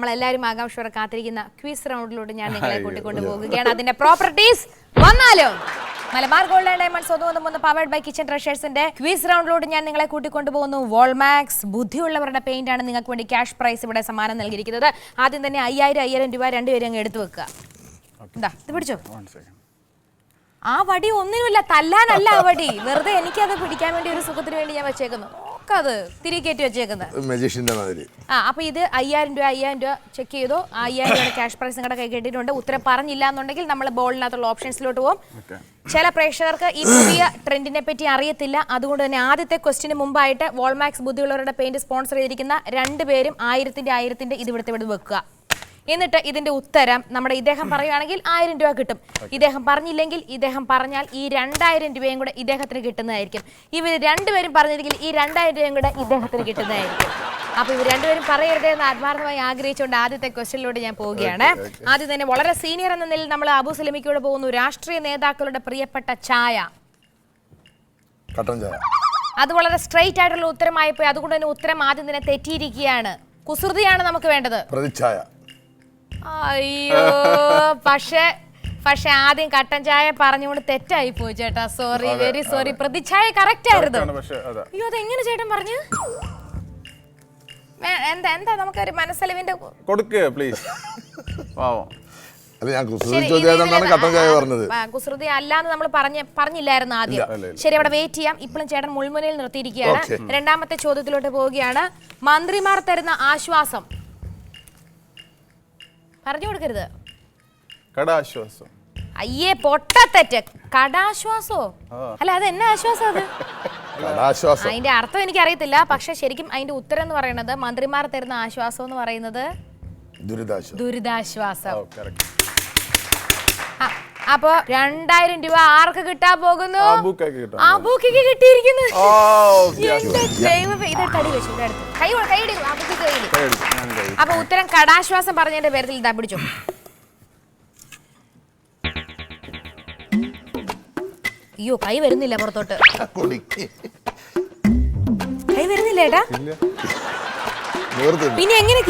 നമ്മളെല്ലാവരും ആകാംക്ഷയോടെ കാത്തിരിക്കുന്ന ക്വിസ് റൗണ്ടിലോട്ട് ഞാൻ നിങ്ങളെ കൂട്ടിക്കൊണ്ട് പോകുകയാണ്. അതിന്റെ പ്രോപ്പർട്ടീസ് വന്നാലോ? മലബാർ ഗോൾഡ് ആൻഡ് ഡയമണ്ട്സ് ഒന്നുമൊന്ന് പവർഡ് ബൈ കിച്ചൺ ട്രഷേഴ്സിന്റെ ക്വിസ് റൗണ്ടിലോട്ട് ഞാൻ നിങ്ങളെ കൂട്ടിക്കൊണ്ടുപോകുന്നു. വോൾമാക്സ് ബുദ്ധിയുള്ളവരുടെ പെയിന്റ് ആണ് നിങ്ങൾക്ക് വേണ്ടി ക്യാഷ് പ്രൈസ് ഇവിടെ സമ്മാനം നൽകിയിരിക്കുന്നത്. ആദ്യം തന്നെ 5000 രൂപ രണ്ടുപേരും അങ്ങ് എടുത്തു വെക്കുക. എന്താ ഇത് പിടിച്ചോ. ആ വടി ഒന്നിനുമില്ല, തല്ലാനല്ല ആ വടി, വെറുതെ എനിക്കത് പിടിക്കാൻ വേണ്ടി ഒരു സുഖത്തിന് വേണ്ടി ഞാൻ വെച്ചേക്കുന്നു. അത് തിരികെ കയറ്റി വെച്ചേക്കുന്നത്. അപ്പൊ ഇത് 5000 രൂപ ചെക്ക് ചെയ്തു. 5000 രൂപയുടെ ക്യാഷ് പ്രൈസ് നിങ്ങളുടെ കൈ കിട്ടിയിട്ടുണ്ട്. ഉത്തരം പറഞ്ഞില്ല എന്നുണ്ടെങ്കിൽ നമ്മൾ ബോളിനകത്തുള്ള ഓപ്ഷൻസിലോട്ട് പോകും. ചില പ്രേക്ഷകർക്ക് ഈ പുതിയ ട്രെൻഡിനെ പറ്റി അറിയത്തില്ല. അതുകൊണ്ട് തന്നെ ആദ്യത്തെ ക്വസ്റ്റിന് മുമ്പായിട്ട് വോൾമാക്സ് ബുദ്ധിയുള്ളവരുടെ പെയിന്റ് സ്പോൺസർ ചെയ്തിരിക്കുന്ന 2 പേരും 1000 ഇത് ഇവിടുത്തെ വെക്കുക. എന്നിട്ട് ഇതിന്റെ ഉത്തരം നമ്മുടെ ഇദ്ദേഹം പറയുകയാണെങ്കിൽ 1000 രൂപ കിട്ടും. ഇദ്ദേഹം പറഞ്ഞില്ലെങ്കിൽ ഇദ്ദേഹം പറഞ്ഞാൽ ഈ 2000 രൂപയും കൂടെ ഇദ്ദേഹത്തിന് കിട്ടുന്നതായിരിക്കും. ഇവർ രണ്ടുപേരും പറഞ്ഞില്ലെങ്കിൽ ഈ 2000 രൂപയും കൂടെ ഇദ്ദേഹത്തിന് കിട്ടുന്നതായിരിക്കും. അപ്പൊ ഇവർ രണ്ടുപേരും പറയരുത് എന്ന് ആത്മാർത്ഥമായി ആഗ്രഹിച്ചുകൊണ്ട് ആദ്യത്തെ ക്വസ്റ്റ്യനിലൂടെ ഞാൻ പോവുകയാണ്. ആദ്യം തന്നെ വളരെ സീനിയർ എന്ന നിലയിൽ നമ്മൾ അബു സലമിക്കോട് പോകുന്നു. രാഷ്ട്രീയ നേതാക്കളുടെ പ്രിയപ്പെട്ട ചായ. അത് വളരെ സ്ട്രെയിറ്റ് ആയിട്ടുള്ള ഉത്തരമായിപ്പോയി. അതുകൊണ്ട് തന്നെ ഉത്തരം ആദ്യം തന്നെ തെറ്റിയിരിക്കുകയാണ്. കുസൃതിയാണ് നമുക്ക് വേണ്ടത്. അയ്യോ, പക്ഷെ ആദ്യം കട്ടൻ ചായ പറഞ്ഞുകൊണ്ട് തെറ്റായി പോയി ചേട്ടാ. Sorry, very sorry. പ്രതിച്ഛായ കറക്റ്റ് ആയിരുന്നു. അയ്യോ, അതെങ്ങനെ ചേട്ടൻ പറഞ്ഞു? എന്താ നമുക്കൊരു മനസ്സലിവിന്റെ കുസൃതി അല്ലാന്ന് നമ്മൾ പറഞ്ഞില്ലായിരുന്നു ആദ്യം. ശരി, അവിടെ വെയിറ്റ് ചെയ്യാം. ഇപ്പോഴും ചേട്ടൻ മുൾമുനയിൽ നിർത്തിയിരിക്കുകയാണ്. രണ്ടാമത്തെ ചോദ്യത്തിലോട്ട് പോവുകയാണ്. മന്ത്രിമാർ തരുന്ന ആശ്വാസം പറഞ്ഞു കൊടുക്കരുത്. കടാശ്വാസം. അയ്യേ, പൊട്ടത്തെറ്റ്. കടാശ്വാസോ? അല്ല, അത് എന്നാ ആശ്വാസം? അത് അതിന്റെ അർത്ഥം എനിക്ക് അറിയത്തില്ല. പക്ഷെ ശരിക്കും അതിന്റെ ഉത്തരം എന്ന് പറയുന്നത് മന്ത്രിമാർ തരുന്ന ആശ്വാസം എന്ന് പറയുന്നത് ദുരിതാശ്വാസം. അപ്പൊ 2000 രൂപ ആർക്ക് കിട്ടാൻ പോകുന്നു? അബൂക്കിക്ക് കിട്ടിയിരിക്കുന്നു. അപ്പൊ ഉത്തരം കടാശ്വാസം പറഞ്ഞതിന്റെ പേരിൽ ഇതാ പിടിച്ചു. അയ്യോ, കൈ വരുന്നില്ല പുറത്തോട്ട്. കൈ വരുന്നില്ല ഏട്ടാ. പിന്നെ എങ്ങനെ?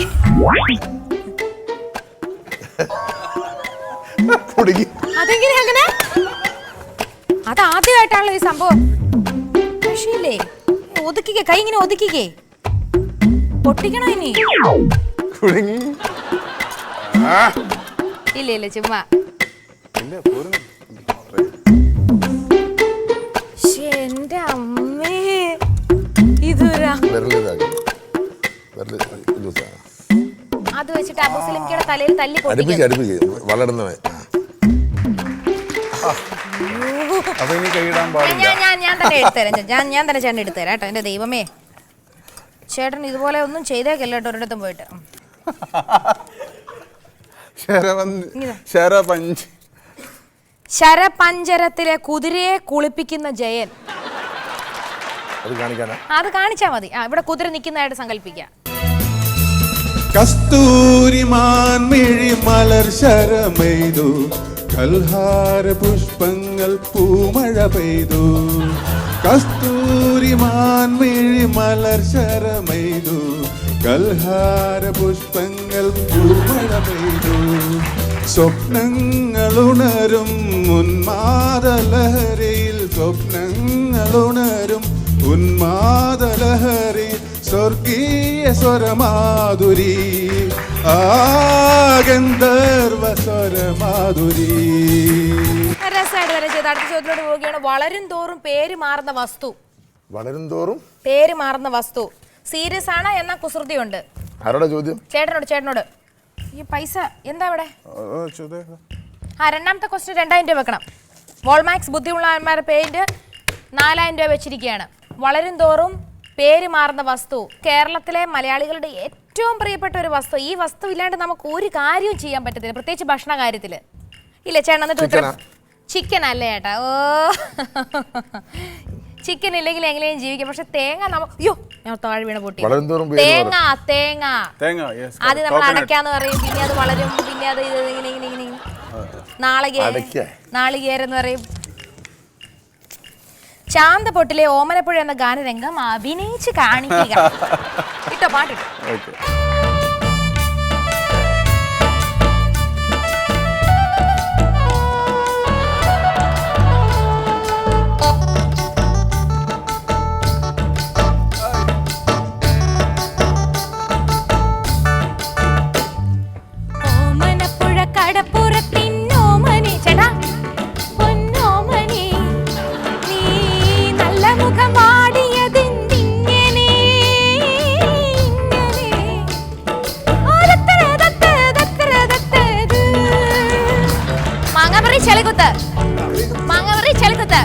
അതെങ്ങനെ അങ്ങനെ? അത് ആദ്യമായിട്ടാണല്ലോ ഈ സംഭവം. പക്ഷേ ഒതുക്കിക്കേ, കൈ ഇങ്ങനെ ഒതുക്കിക്കേ. പൊട്ടിക്കണോ ഇനി? ഇല്ല, ചുമ്മാ. എന്റെ അമ്മേ, ഇതൊരാ. അത് വെച്ചിട്ട് അബു സലീംക്കയുടെ തലയിൽ തല്ലി വളരുന്നവൻ. ഞാൻ തന്നെ എടുത്തുതരാം. ഞാൻ തന്നെ ചേട്ടൻ എടുത്തുതരാം കേട്ടോ. എന്റെ ദൈവമേ, ചേട്ടൻ ഇതുപോലെ ഒന്നും ചെയ്തേക്കല്ലോ കേട്ടോ ഒരിടത്തും പോയിട്ട്. ശരപഞ്ചരത്തിലെ കുതിരയെ കുളിപ്പിക്കുന്ന ജയൻ. അത് കാണിച്ചാ മതി. ഇവിടെ കുതിര നിൽക്കുന്നതായിട്ട് സങ്കല്പിക്കാം. കസ്തൂരിമാൻ മിഴി മലർ ശരമെയ്തു, കൽഹാര പുഷ്പങ്ങൾ പൂമഴ പെയ്തു. കസ്തൂരിമാൻ മിഴി മലർ ശരമെയ്തു, കൽഹാര പുഷ്പങ്ങൾ പൂമഴ പെയ്തു. സ്വപ്നങ്ങളുണരും ഉന്മാദലഹരിയിൽ, സ്വപ്നങ്ങളുണരും ഉന്മാദലഹരി, സ്വർഗീയ സ്വരമാധുരി, ഗന്ധർവ സ്വരമാധുരി. അടുത്ത ചോദ്യത്തിലോട്ട് പോവുകയാണ്. വളരും തോറും പേര് മാറുന്ന വസ്തു. വളരും തോറും പേര് മാറുന്ന വസ്തു. സീരിയസ് ആണ്, എന്നാ കുസൃതിയുണ്ട്. ആരോടാ ചോദ്യം? ചേട്ടനോട്. ഈ പൈസ എന്താ ഇവിടെ? രണ്ടാമത്തെ ക്വസ്റ്റ്യൻ 2000 രൂപ വെക്കണം. വോൾമാക്സ് ബുദ്ധിമുള്ളവന്മാരുടെ പെയിന്റ് 4000 രൂപ വെച്ചിരിക്കുകയാണ്. വളരും തോറും പേര് മാറുന്ന വസ്തു. കേരളത്തിലെ മലയാളികളുടെ ഏറ്റവും പ്രിയപ്പെട്ട ഒരു വസ്തു. ഈ വസ്തു ഇല്ലാണ്ട് നമുക്ക് ഒരു കാര്യവും ചെയ്യാൻ പറ്റത്തില്ല, പ്രത്യേകിച്ച് ഭക്ഷണ കാര്യത്തില്. ഇല്ല ചേട്ടൻ, എന്നിട്ട് ഉത്തരം ചിക്കൻ അല്ലേ ചേട്ടാ? ഓ, ചിക്കൻ ഇല്ലെങ്കിൽ എങ്ങനെയും ജീവിക്കാം. പക്ഷെ തേങ്ങ അയ്യോ, ഞാൻ താഴെ വീണ പൊട്ടി. തേങ്ങ അത് നമ്മൾ അടയ്ക്കാന്ന് പറയും, പിന്നെ അത് വളരും, പിന്നെ അത് ഇങ്ങനെ നാളികേരെന്ന് പറയും. ചാന്തപൊട്ടിലെ ഓമനപ്പുഴ എന്ന ഗാനരംഗം അഭിനയിച്ച് കാണിക്കുക. ഇട്ടോ, പാട്ടിട്ടോ. കടപ്പുറത്തിന്നോമനി ചേട്ടാ പൊന്നോമനി നീ നല്ല മുഖമാടിയതിങ്ങനെ മാങ്ങാപറി ചെളികുത്ത് മാങ്ങാപറി ചെളികുത്ത്.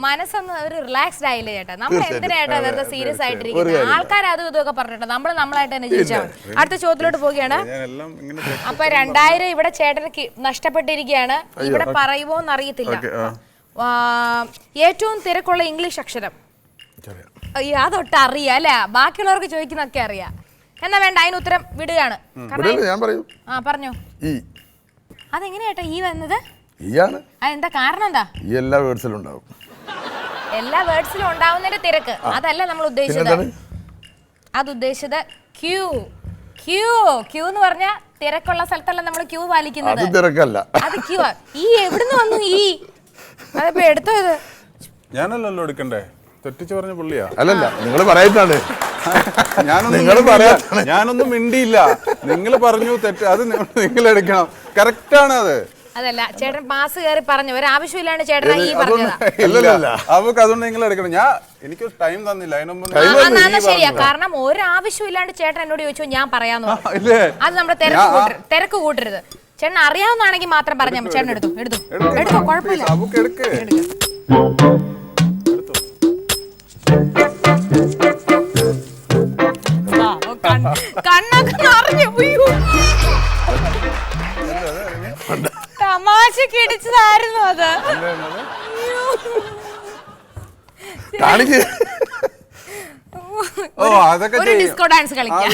മനസ്സൊന്ന് ഒരു റിലാക്സ്ഡ് ആയില്ലേ ചേട്ടാ? നമ്മൾ എന്തിനായിട്ടാ വെറുതെ സീരിയസ് ആയിട്ടിരിക്കുന്നത്? ആൾക്കാർ അതും ഇതൊക്കെ പറഞ്ഞിട്ട് നമ്മളായിട്ട് തന്നെ ജീവിച്ചാൽ മതി. അടുത്ത ചോദ്യത്തിലോട്ട് പോവുകയാണ്. അപ്പൊ 2000 ഇവിടെ ചേട്ടന് നഷ്ടപ്പെട്ടിരിക്കുകയാണ്. ഇവിടെ പറയുമോന്ന് അറിയത്തില്ല. ഏറ്റവും തിരക്കുള്ള ഇംഗ്ലീഷ് അക്ഷരം അതൊട്ട് അറിയാം അല്ലെ? ബാക്കിയുള്ളവർക്ക് ചോദിക്കുന്നൊക്കെ അറിയാം. എന്നാ വേണ്ട, അതിന് ഉത്തരം വിടുകയാണ്. പറഞ്ഞോ. അതെങ്ങനെയാട്ടാ ഈ വന്നത്? അതെന്താ കാരണം? എന്താ എല്ലാ വേർഡ്സിലും ഉണ്ടാവും. എല്ലാ വേർഡ്സിലും ഉണ്ടാവുന്നതിന്റെ തിരക്ക് അതല്ല നമ്മൾ ഉദ്ദേശിച്ചത്. അത് ഉദ്ദേശിച്ചത് ക്യൂ. ക്യൂ ക്യൂ എന്ന് പറഞ്ഞാൽ തിരക്കുള്ള സ്ഥലത്തല്ല നമ്മൾ ക്യൂ പാലിക്കുന്നത്. അത് ക്യൂ. ഈ എവിടുന്ന് വന്നു ഈ? അതിപ്പോ എടുത്തോ ഇത്? ഞാനല്ലല്ലോ എടുക്കണ്ടേ, തെറ്റിച്ച് പറഞ്ഞ പുള്ളിയാ. അല്ലല്ല, നിങ്ങൾ പറയിട്ടാണ്. ഞാനൊന്നും മിണ്ടിയില്ല. നിങ്ങൾ പറഞ്ഞു തെറ്റ്, അത് നിങ്ങൾ എടുക്കണം. കറക്റ്റ് ആണ് അത്. അതല്ല ചേട്ടൻ പാസ് കയറി പറഞ്ഞു, ഒരു ആവശ്യമില്ലാണ്ട് ചേട്ടൻ ഈ പറഞ്ഞതാ. അവക്ക് അതുകൊണ്ട് നിങ്ങൾ എടുക്കണം. എനിക്ക് ടൈം തന്നില്ല. ശരിയാ, കാരണം ഒരു ആവശ്യമില്ലാണ്ട് ചേട്ടൻ എന്നോട് ചോദിച്ചു ഞാൻ പറയാന്ന്. അത് നമ്മുടെ തിരക്ക് കൂട്ടരുത്. ചേട്ടൻ അറിയാവുന്നതാണെങ്കിൽ മാത്രം പറഞ്ഞാൽ ചേട്ടൻ എടുത്തു കുഴപ്പമില്ല. കണ്ണൊക്കെ നിറഞ്ഞു. തമാശക്ക് ഇടിച്ചതായിരുന്നു അത്. ഒരു ഡിസ്കോ ഡാൻസ് കളിക്കാം.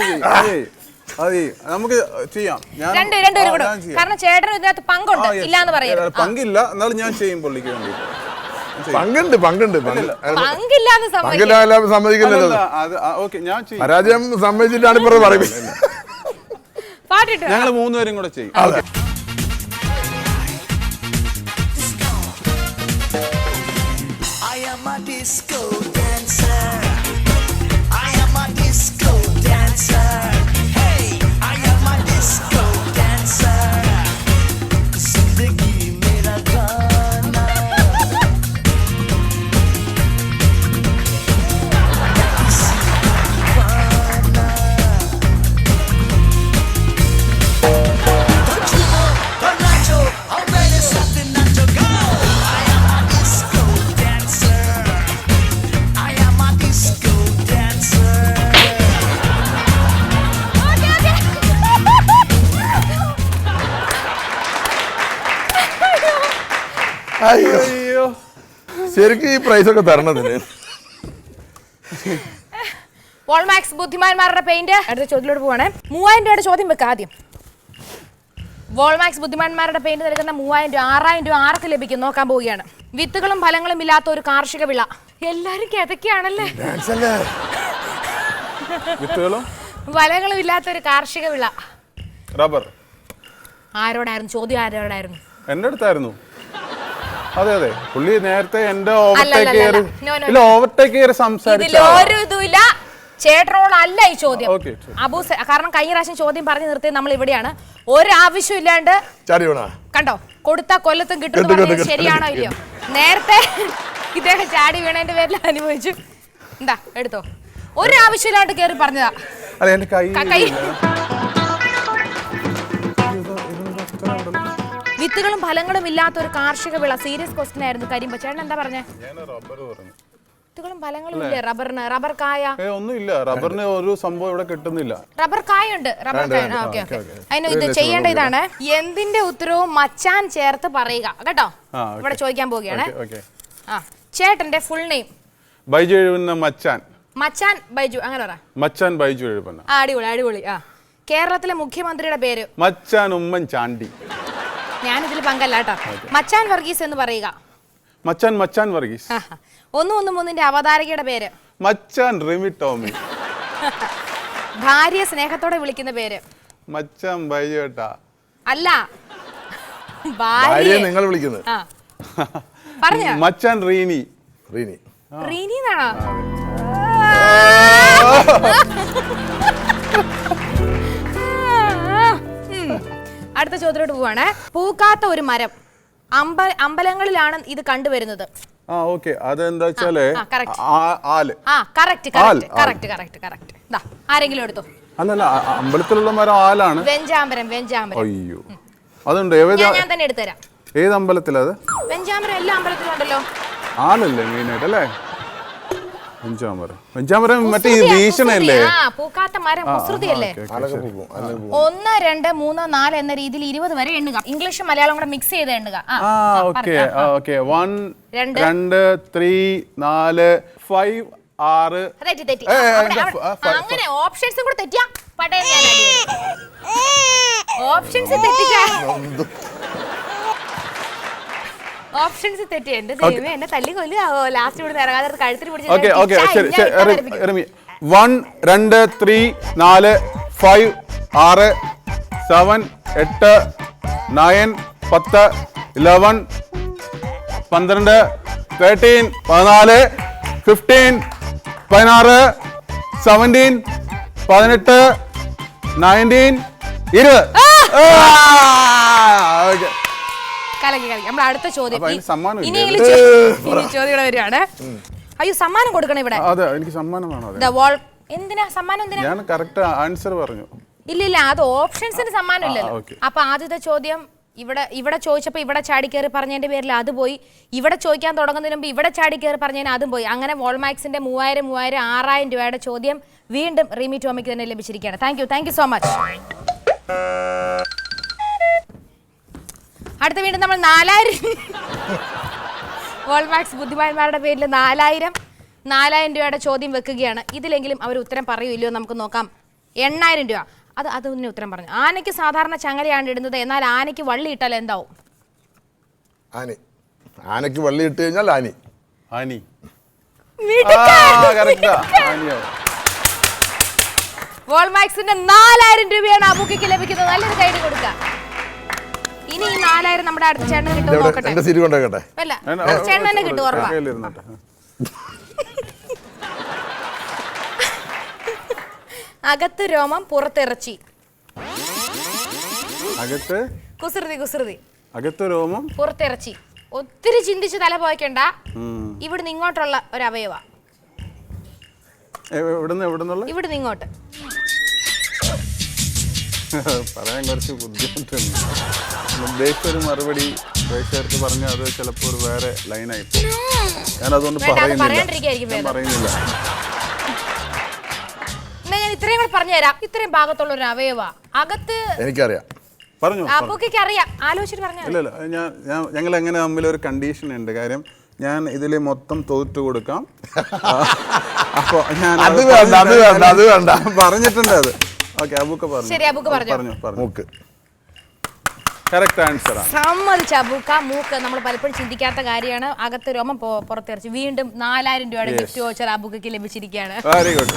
നമുക്ക് ചെയ്യാം. രണ്ടുപേരും കൂടെ. കാരണം ചേട്ടന് ഇതിനകത്ത് പങ്കുണ്ട്. ഇല്ലാന്ന് പറയാം. പങ്കില്ല, എന്നാലും ഞാൻ ചെയ്യും പുള്ളിക്ക് വേണ്ടി. പങ്കുണ്ട്. പങ്കില്ലാന്ന് സമ്മതിക്കില്ലല്ലോ. പരാജയം സമ്മതിച്ചിട്ടാണ് ഇപ്പൊ പറയുന്നത്. പാട്ടിട്ട് ഞങ്ങൾ 3 പേരും കൂടെ ചെയ്യും. Disco dancer, I am a disco dancer. Hey, I am a disco dancer. Zindagi mera gaana. Don't nacho, I'm ready to start the nacho go. I am a disco dancer. അയ്യോ, ശരിക്കും ഈ പ്രൈസ് ഒക്കെ തരണതിന്. Volmax ബുദ്ധിമാന്മാരുടെ paint. അടുത്ത ചോദ്യത്തിലോട്ട് പോവാണ്. 3000 രൂപയുടെ ചോദ്യം വെക്കാം ആദ്യം. വോൾമാക്സ് ബുദ്ധിമാന്മാരുടെ പെയിന്റ് നൽകുന്ന 3000 രൂപ 6000 രൂപ ആർക്ക് ലഭിക്കും നോക്കാൻ പോവുകയാണ്. വിത്തുകളും ഫലങ്ങളും ഇല്ലാത്ത ഒരു കാർഷിക വിള. എല്ലാരും കിതക്കാണല്ലേ? വിത്തുകളും ഫലങ്ങളും ഇല്ലാത്ത ഒരു കാർഷിക വിള. റബ്ബർ. ആരോടായിരുന്നു ചോദ്യം? ആരോടായിരുന്നു? എന്റെ അടുത്തായിരുന്നു. അതെ പുള്ളി നേരത്തെ എന്റെ ഓവർടേക്ക് കയറി സംസാരിച്ചു. ഒരു ഇതുമില്ല. ചേട്ടനോടല്ല ഈ ചോദ്യം. കാരണം കഴിഞ്ഞ പ്രാവശ്യം ചോദ്യം പറഞ്ഞു നിർത്തിയത് നമ്മൾ ഇവിടെയാണ്. ഒരാവശ്യം ഇല്ലാണ്ട് കണ്ടോ കൊടുത്ത കൊല്ലത്തും കിട്ടും. ശരിയാണോ ഇല്ലയോ? നേരത്തെ ഇദ്ദേഹം ചാടി വീണതിന്റെ പേരിൽ അനുഭവിച്ചു. എന്താ എടുത്തോ? ഒരാവശ്യമില്ലാണ്ട് കയറി പറഞ്ഞതാ. വിത്തുകളും ഫലങ്ങളും ഇല്ലാത്ത ഒരു കാർഷിക വിള. സീരിയസ് ക്വസ്റ്റ്യൻ ആയിരുന്നു. കരിമ്പ ചേട്ടൻ എന്താ പറഞ്ഞേ? വിത്തുകളും ഫലങ്ങളും ഇല്ലേ റബ്ബറിന്? റബ്ബർ കായ ഒന്നുമില്ല. റബ്ബറിന് ഒരു സംഭവം ഇവിടെ കിട്ടുന്നില്ല. റബ്ബർ കായ ഉണ്ട്. റബ്ബർ കായ. ഓക്കെ. അതിന് ഇത് ചെയ്യേണ്ട ഇതാണ്. എന്തിന്റെ ഉത്തരവും മച്ചാൻ ചേർത്ത് പറയുക കേട്ടോ. ഇവിടെ ചോദിക്കാൻ പോവുകയാണ്. ചേട്ടന്റെ ഫുൾ നെയിം? ബൈജു എഴുപന്ന മച്ചാൻ. മച്ചാൻ ബൈജു അങ്ങനെ പറ. മച്ചാൻ ബൈജു എഴുപന്ന. അടിപൊളി. കേരളത്തിലെ മുഖ്യമന്ത്രിയുടെ പേര്? മച്ചാൻ ഉമ്മൻ ചാണ്ടി. ഞാനിതിൽ പങ്കല്ല കേട്ടോ. മച്ചാൻ വർഗീസ് എന്ന് പറയുക. മച്ചാൻ വർഗീസ്. 113 അവതാരകയുടെ പേര്? മച്ചാൻ റിമി ടോമി. ഭാര്യ സ്നേഹത്തോടെ വിളിക്കുന്ന പേര്? മച്ചാൻ ബൈജുട്ടാ. അല്ല, ഭാര്യ നിങ്ങൾ വിളിക്കുന്നത്. പറഞ്ഞ മച്ചാൻ റീനി. റീനി എന്നാണോ? അടുത്ത ചോദ്യത്തിലോട്ട് പോവാണ്. പൂക്കാത്ത ഒരു മരം അമ്പലങ്ങളിലാണ് ഇത് കണ്ടുവരുന്നത്. ആ ഓക്കെ, അതെന്താ വെച്ചാല് ആല്. ആരെങ്കിലും എടുത്തോ. അല്ലല്ല, അമ്പലത്തിലുള്ള മരം ആലാണ്. വെഞ്ചാമരം. അയ്യോ, അതുണ്ട്. ഞാൻ തന്നെ എടുത്തുതരാം. ഏത് അമ്പലത്തിലത്? വെഞ്ചാമരം എല്ലാ അമ്പലത്തിലും ഉണ്ടല്ലോ. ആലല്ലേ മെയിനായിട്ട് അല്ലേ? വെഞ്ചാമരം മറ്റേ ഭീഷണല്ലേ? പൂക്കാത്ത മരം കുസൃതിയല്ലേ? 1 2 3 4 എന്ന രീതിയിൽ 20 വരെ എണ്ണുക. ഇംഗ്ലീഷും മലയാളം കൂടെ മിക്സ് ചെയ്ത് എണ്ണുക. ഓക്കെ 1 2 3 4 5 6. അങ്ങനെ ഓപ്ഷൻസും കൂടെ തെറ്റിയാ ഓപ്ഷൻസ് തെറ്റിച്ചാ ഓപ്ഷൻസ് തെറ്റി. എന്റെ ദൈവമേ, എന്നെ തല്ലി കൊല്ലുകയാവോ ലാസ്റ്റ് ഇവിടെ ഇറങ്ങാതെ കഴുത്തിൽ പിടിച്ച്. 1 2 3 4 5 6 7 8 9 10 11 12 13 14 15 16 17 18 19 20. കലക്കി. നമ്മുടെ അടുത്ത ചോദ്യം ഇനിയെങ്കിലും ചോദ്യം വരികയാണ്. അയ്യോ, സമ്മാനം കൊടുക്കണം ഇവിടെ. അതെ, എനിക്ക് സമ്മാനം വേണം. എന്തിനാ സമ്മാനം? എന്തിനാ? ഞാൻ കറക്റ്റ് ആൻസർ പറഞ്ഞു. ഇല്ല, അത് ഓപ്ഷൻസിന് സമ്മാനം ഇല്ലല്ലോ. അപ്പൊ ആദ്യത്തെ ചോദ്യം ഇവിടെ ചോദിച്ചപ്പോ ഇവിടെ ചാടിക്കേറി പറഞ്ഞതിന്റെ പേരിൽ അത് പോയി. ഇവിടെ ചോദിക്കാൻ തുടങ്ങുന്നതിന് മുമ്പ് ഇവിടെ ചാടിക്കേറി പറഞ്ഞതിന് അതും പോയി. അങ്ങനെ വോൾമാക്സിന്റെ 3000 6000 രൂപയുടെ ചോദ്യം വീണ്ടും റിമി ടോമിക്ക് തന്നെ ലഭിച്ചിരിക്കുകയാണ്. Thank you so much. അടുത്ത വീണ്ടും നമ്മൾ 4000 വോൾമാക്സ് ബുദ്ധിമാന്മാരുടെ പേരിൽ 4000 രൂപയുടെ ചോദ്യം വെക്കുകയാണ്. ഇതിലെങ്കിലും അവർ ഉത്തരം പറയൂ ഇല്ലയോ നമുക്ക് നോക്കാം. 8000 രൂപ. അതൊന്നും ഉത്തരം പറഞ്ഞു. ആനയ്ക്ക് സാധാരണ ചങ്ങലയാണ് ഇടുന്നത്, എന്നാൽ ആനയ്ക്ക് വള്ളി ഇട്ടാൽ എന്താവും? ആനയ്ക്ക് വള്ളി ഇട്ട് കഴിഞ്ഞാൽ ആനി. വോൾമാക്സിന്റെ 4000 രൂപയാണ് അബൂക്കിക്ക് ലഭിക്കുന്നത്. നല്ലൊരു കൈ കൊടുക്കുക. ഇനി ഈ 4000 നമ്മുടെ അടുത്ത ചേട്ടന് കിട്ടുമോ നോക്കട്ടെ. അല്ല, ചേട്ടനെ കിട്ടും ഉറപ്പാ. അകത്ത് രോമം പുറത്തിറച്ചി. കുസൃതി. അകത്ത് രോമം പുറത്തിറച്ചി. ഒത്തിരി ചിന്തിച്ച് തല പോയിക്കണ്ട. ഇവിടുന്ന് ഇങ്ങോട്ടുള്ള ഒരു അവയവ. ഇവിടുന്ന് ഇങ്ങോട്ട് പറയാൻ കുറച്ച് ബുദ്ധിമുട്ടുണ്ട്. ഉദ്ദേശിച്ചൊരു മറുപടി പ്രേക്ഷകർക്ക് പറഞ്ഞ അത് ചിലപ്പോൾ ഒരു വേറെ ലൈനായി പോകും. ഞാൻ അതുകൊണ്ട് പറയുന്നില്ല. ഞാൻ ഇത്രയും കൂടെ പറഞ്ഞു തരാം. ഇത്രയും ഭാഗത്തുള്ള ഒരു അവയവ അകത്ത് എനിക്കറിയാം. പറഞ്ഞു അറിയാം. ആലോചിച്ചിട്ട് പറഞ്ഞു. ഇല്ല, ഞങ്ങൾ എങ്ങനെ തമ്മിൽ ഒരു കണ്ടീഷൻ ഉണ്ട്. കാര്യം ഞാൻ ഇതിൽ മൊത്തം തോറ്റു കൊടുക്കാം. അപ്പൊ ഞാൻ പറഞ്ഞിട്ടുണ്ട് അത്. ഓക്കെ, അബൂക്ക പറഞ്ഞു. കറക്റ്റ് ആൻസർ ആണ്. സമ്മതിച്ച അബൂക്ക. മൂക്ക് നമ്മൾ പലപ്പോഴും ചിന്തിക്കാത്ത കാര്യമാണ്. അകത്ത് രോമം പുറത്തിറച്ചി. വീണ്ടും 4000 രൂപയുടെ ഗിഫ്റ്റ് വൗച്ചർ അബൂക്കയ്ക്ക് ലഭിച്ചിരിക്കുകയാണ്. Very good.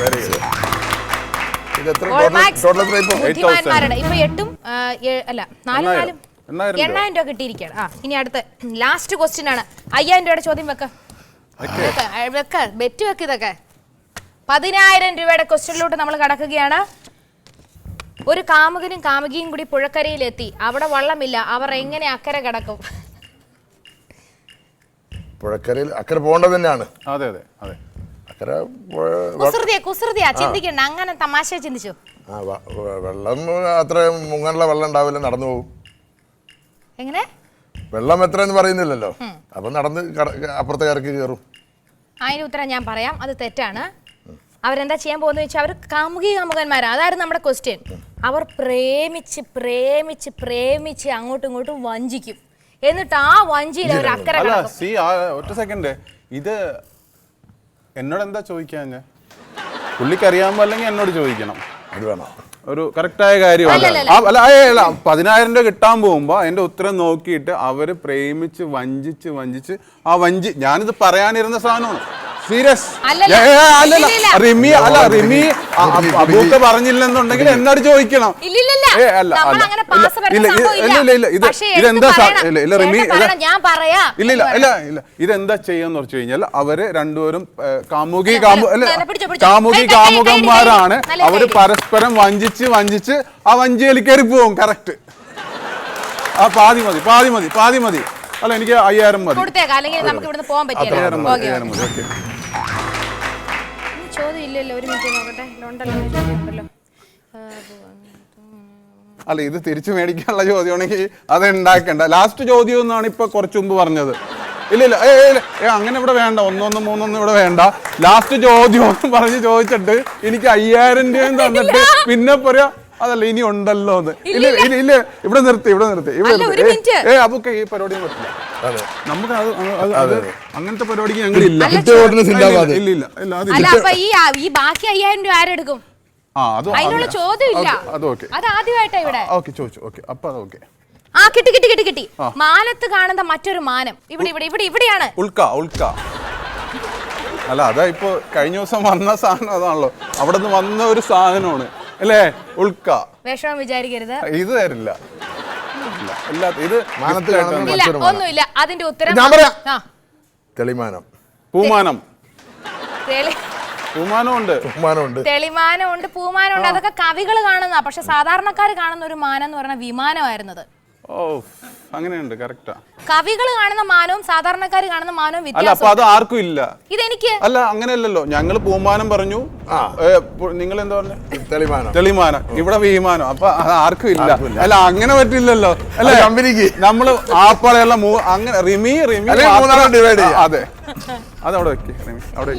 ബുദ്ധിമാന്മാരുടെ ഇപ്പൊ 8,000 രൂപ കിട്ടിയിരിക്കുകയാണ്. ഇനി അടുത്ത ലാസ്റ്റ് ക്വസ്റ്റ്യൻ ആണ്. 5000 രൂപയുടെ ചോദ്യം വെക്ക. ബെറ്റ് വെക്ക്. ഇതൊക്കെ 10000 രൂപയുടെ ക്വസ്റ്റ്യനിലോട്ട് നമ്മൾ കടക്കുകയാണ്. ഒരു കാമുകനും കാമുകിയും കൂടി പുഴക്കരയിലെത്തി. അവിടെ വള്ളമില്ല. അവർ എങ്ങനെ അക്കരെ കടക്കും? പുഴക്കരയിൽ അക്കരെ പോകേണ്ടത് തന്നെയാണ്. അതെ. കുസൃതിയാ ചിന്തിക്കണ്ട. അങ്ങനെ തമാശ ചിന്തിച്ചു. വെള്ളം അത്ര മുങ്ങാനുള്ള വെള്ളം ഉണ്ടാവില്ല, നടന്നു പോകും. എങ്ങനെ? വെള്ളം എത്രയെന്ന് പറയുന്നില്ലല്ലോ. അപ്പൊ നടന്ന് അപ്പുറത്തെ കരക്ക് കയറും. അതിന് ഉത്തരം ഞാൻ പറയാം. അത് തെറ്റാണ്. അവരെന്താ ചെയ്യാൻ പോകുന്ന വെച്ചാൽ അവർ കാമുകന്മാരാ. അതായിരുന്നു നമ്മുടെ ക്വസ്റ്റ്യൻ. അവർ പ്രേമിച്ച് അങ്ങോട്ടും ഇങ്ങോട്ടും വഞ്ചിക്കും. എന്നിട്ട് ആ വഞ്ചിയിൽ അവർ അക്കരെ ഒറ്റ സെക്കൻഡ്. ഇത് എന്നോട് എന്താ ചോദിക്കാൻ? പുള്ളിക്കറിയാമോ? അല്ലെങ്കിൽ എന്നോട് ചോദിക്കണം? അത് വേണം. ഒരു കറക്റ്റായ കാര്യമാണ്. അല്ല 10000 രൂപ കിട്ടാൻ പോകുമ്പോ അതിന്റെ ഉത്തരം നോക്കിയിട്ട് അവര് പ്രേമിച്ച് വഞ്ചിച്ച് ആ ഞാനിത് പറയാനിരുന്ന സാധനമാണ്. സീരിയസ് അല്ലല്ല. അല്ലല്ല ഇല്ലില്ല. റിമി അല്ല റിമി അബൂക്ക പറഞ്ഞില്ലെന്നുണ്ടെങ്കിൽ എന്നോട് ചോദിക്കണം. ഇല്ലില്ലില്ല. അല്ല നമ്മൾ അല്ല അങ്ങനെ പാസ് പറയുന്ന ഇല്ല സംഭവം ഇല്ല. ഇല്ല ഇല്ല ഇത് പക്ഷേ ഇതെന്താ എടുത്ത് പറയണം. ഇല്ല റിമി ചേട്ടൻ പറയണം, ഞാൻ പറയാം. ഇല്ല ഇല്ല ഇല്ല ഇല്ല ഇതെന്താ ചെയ്യാന്ന് വെച്ച് കഴിഞ്ഞാൽ അവര് രണ്ടുപേരും കാമുകി കാമുകന്മാരാണ്. അവര് പരസ്പരം വഞ്ചിച്ച് ആ വഞ്ചിയിൽ കയറി പോവും. കറക്റ്റ്. ആ പാതി മതി. അല്ല എനിക്ക് 5000 മതി. കൊടുത്തേക്കാം, അല്ലെങ്കിൽ നമുക്ക് ഇവിടുന്ന് പോകാൻ പറ്റില്ല. 5000 മതി. ഓക്കെ. ചോദ്യം ഇല്ലല്ലോ, ഒരു മിനിറ്റ് നോക്കട്ടെ. ഉണ്ടല്ലോ. അല്ല ഇത് തിരിച്ചു മേടിക്കാനുള്ള ചോദ്യമാണെങ്കിൽ അത് ഉണ്ടാക്കണ്ട. ലാസ്റ്റ് ചോദ്യം എന്നാണ് ഇപ്പൊ കുറച്ചു മുമ്പ് പറഞ്ഞത്. ഇല്ല അങ്ങനെ ഇവിടെ വേണ്ട. 1 1 3 ഇവിടെ വേണ്ട. ലാസ്റ്റ് ചോദ്യം എന്ന് പറഞ്ഞ് ചോദിച്ചിട്ട് എനിക്ക് 5000 രൂപയും തന്നിട്ട് പിന്നെ പറയാ അതല്ല ഇനി ഉണ്ടല്ലോ എന്ന്. ഇല്ല ഇവിടെ നിർത്തി അപ്പൊക്കെ ഈ പരിപാടി പറ്റില്ല. നമുക്ക് അത് അങ്ങനത്തെ പരിപാടിക്ക് ഞങ്ങളില്ല. ഈ ബാക്കി 5000 രൂപ ആരെടുക്കും? അതിനുള്ള ചോദ്യം ഇല്ല. അത് ആദ്യമായിട്ടാ ഇവിടെ. അപ്പൊ അത് ഓക്കെ. ആ കിട്ടി. മാനത്ത് കാണുന്ന മറ്റൊരു മാനം ഇവിടെയാണ്. ഉൾക്ക അല്ല അതാ ഇപ്പൊ കഴിഞ്ഞ ദിവസം വന്ന സാധനം അതാണല്ലോ. അവിടെ നിന്ന് വന്ന ഒരു സാധനമാണ് അല്ലേ ഉൾക്ക. വിഷമം വിചാരിക്കരുത്, ഇത് തരില്ല. ഇത് ഒന്നുമില്ല. അതിന്റെ ഉത്തരം തെളിമാനം. പൂമാനം ഉണ്ട്. തെളിമാനം ഉണ്ട്, പൂമാനം ഉണ്ട്. അതൊക്കെ കവികൾ കാണുന്ന. പക്ഷെ സാധാരണക്കാർ കാണുന്ന ഒരു മാനം എന്ന് പറഞ്ഞ വിമാനമായിരുന്നത്. ഓ അങ്ങനെയുണ്ട്. കറക്റ്റാ. കവികൾ കാണുന്ന മാനവും സാധാരണക്കാർ കാണുന്ന മാനവും അല്ല അപ്പൊ അത് ആർക്കും ഇല്ല. ഇതെനിക്ക് അല്ല അങ്ങനെയല്ലല്ലോ. ഞങ്ങള് പൂമാനം പറഞ്ഞു, നിങ്ങൾ എന്താ പറഞ്ഞ തെളിമാനം, ഇവിടെ വിമാനം. അപ്പൊ അത് ആർക്കും ഇല്ല. അല്ല അങ്ങനെ പറ്റില്ലല്ലോ അല്ലെ കമ്പനിക്ക്. നമ്മള് ആപ്പാളെയുള്ള അങ്ങനെ റിമി അതെ അതവിടെ വെക്ക്. അവിടെ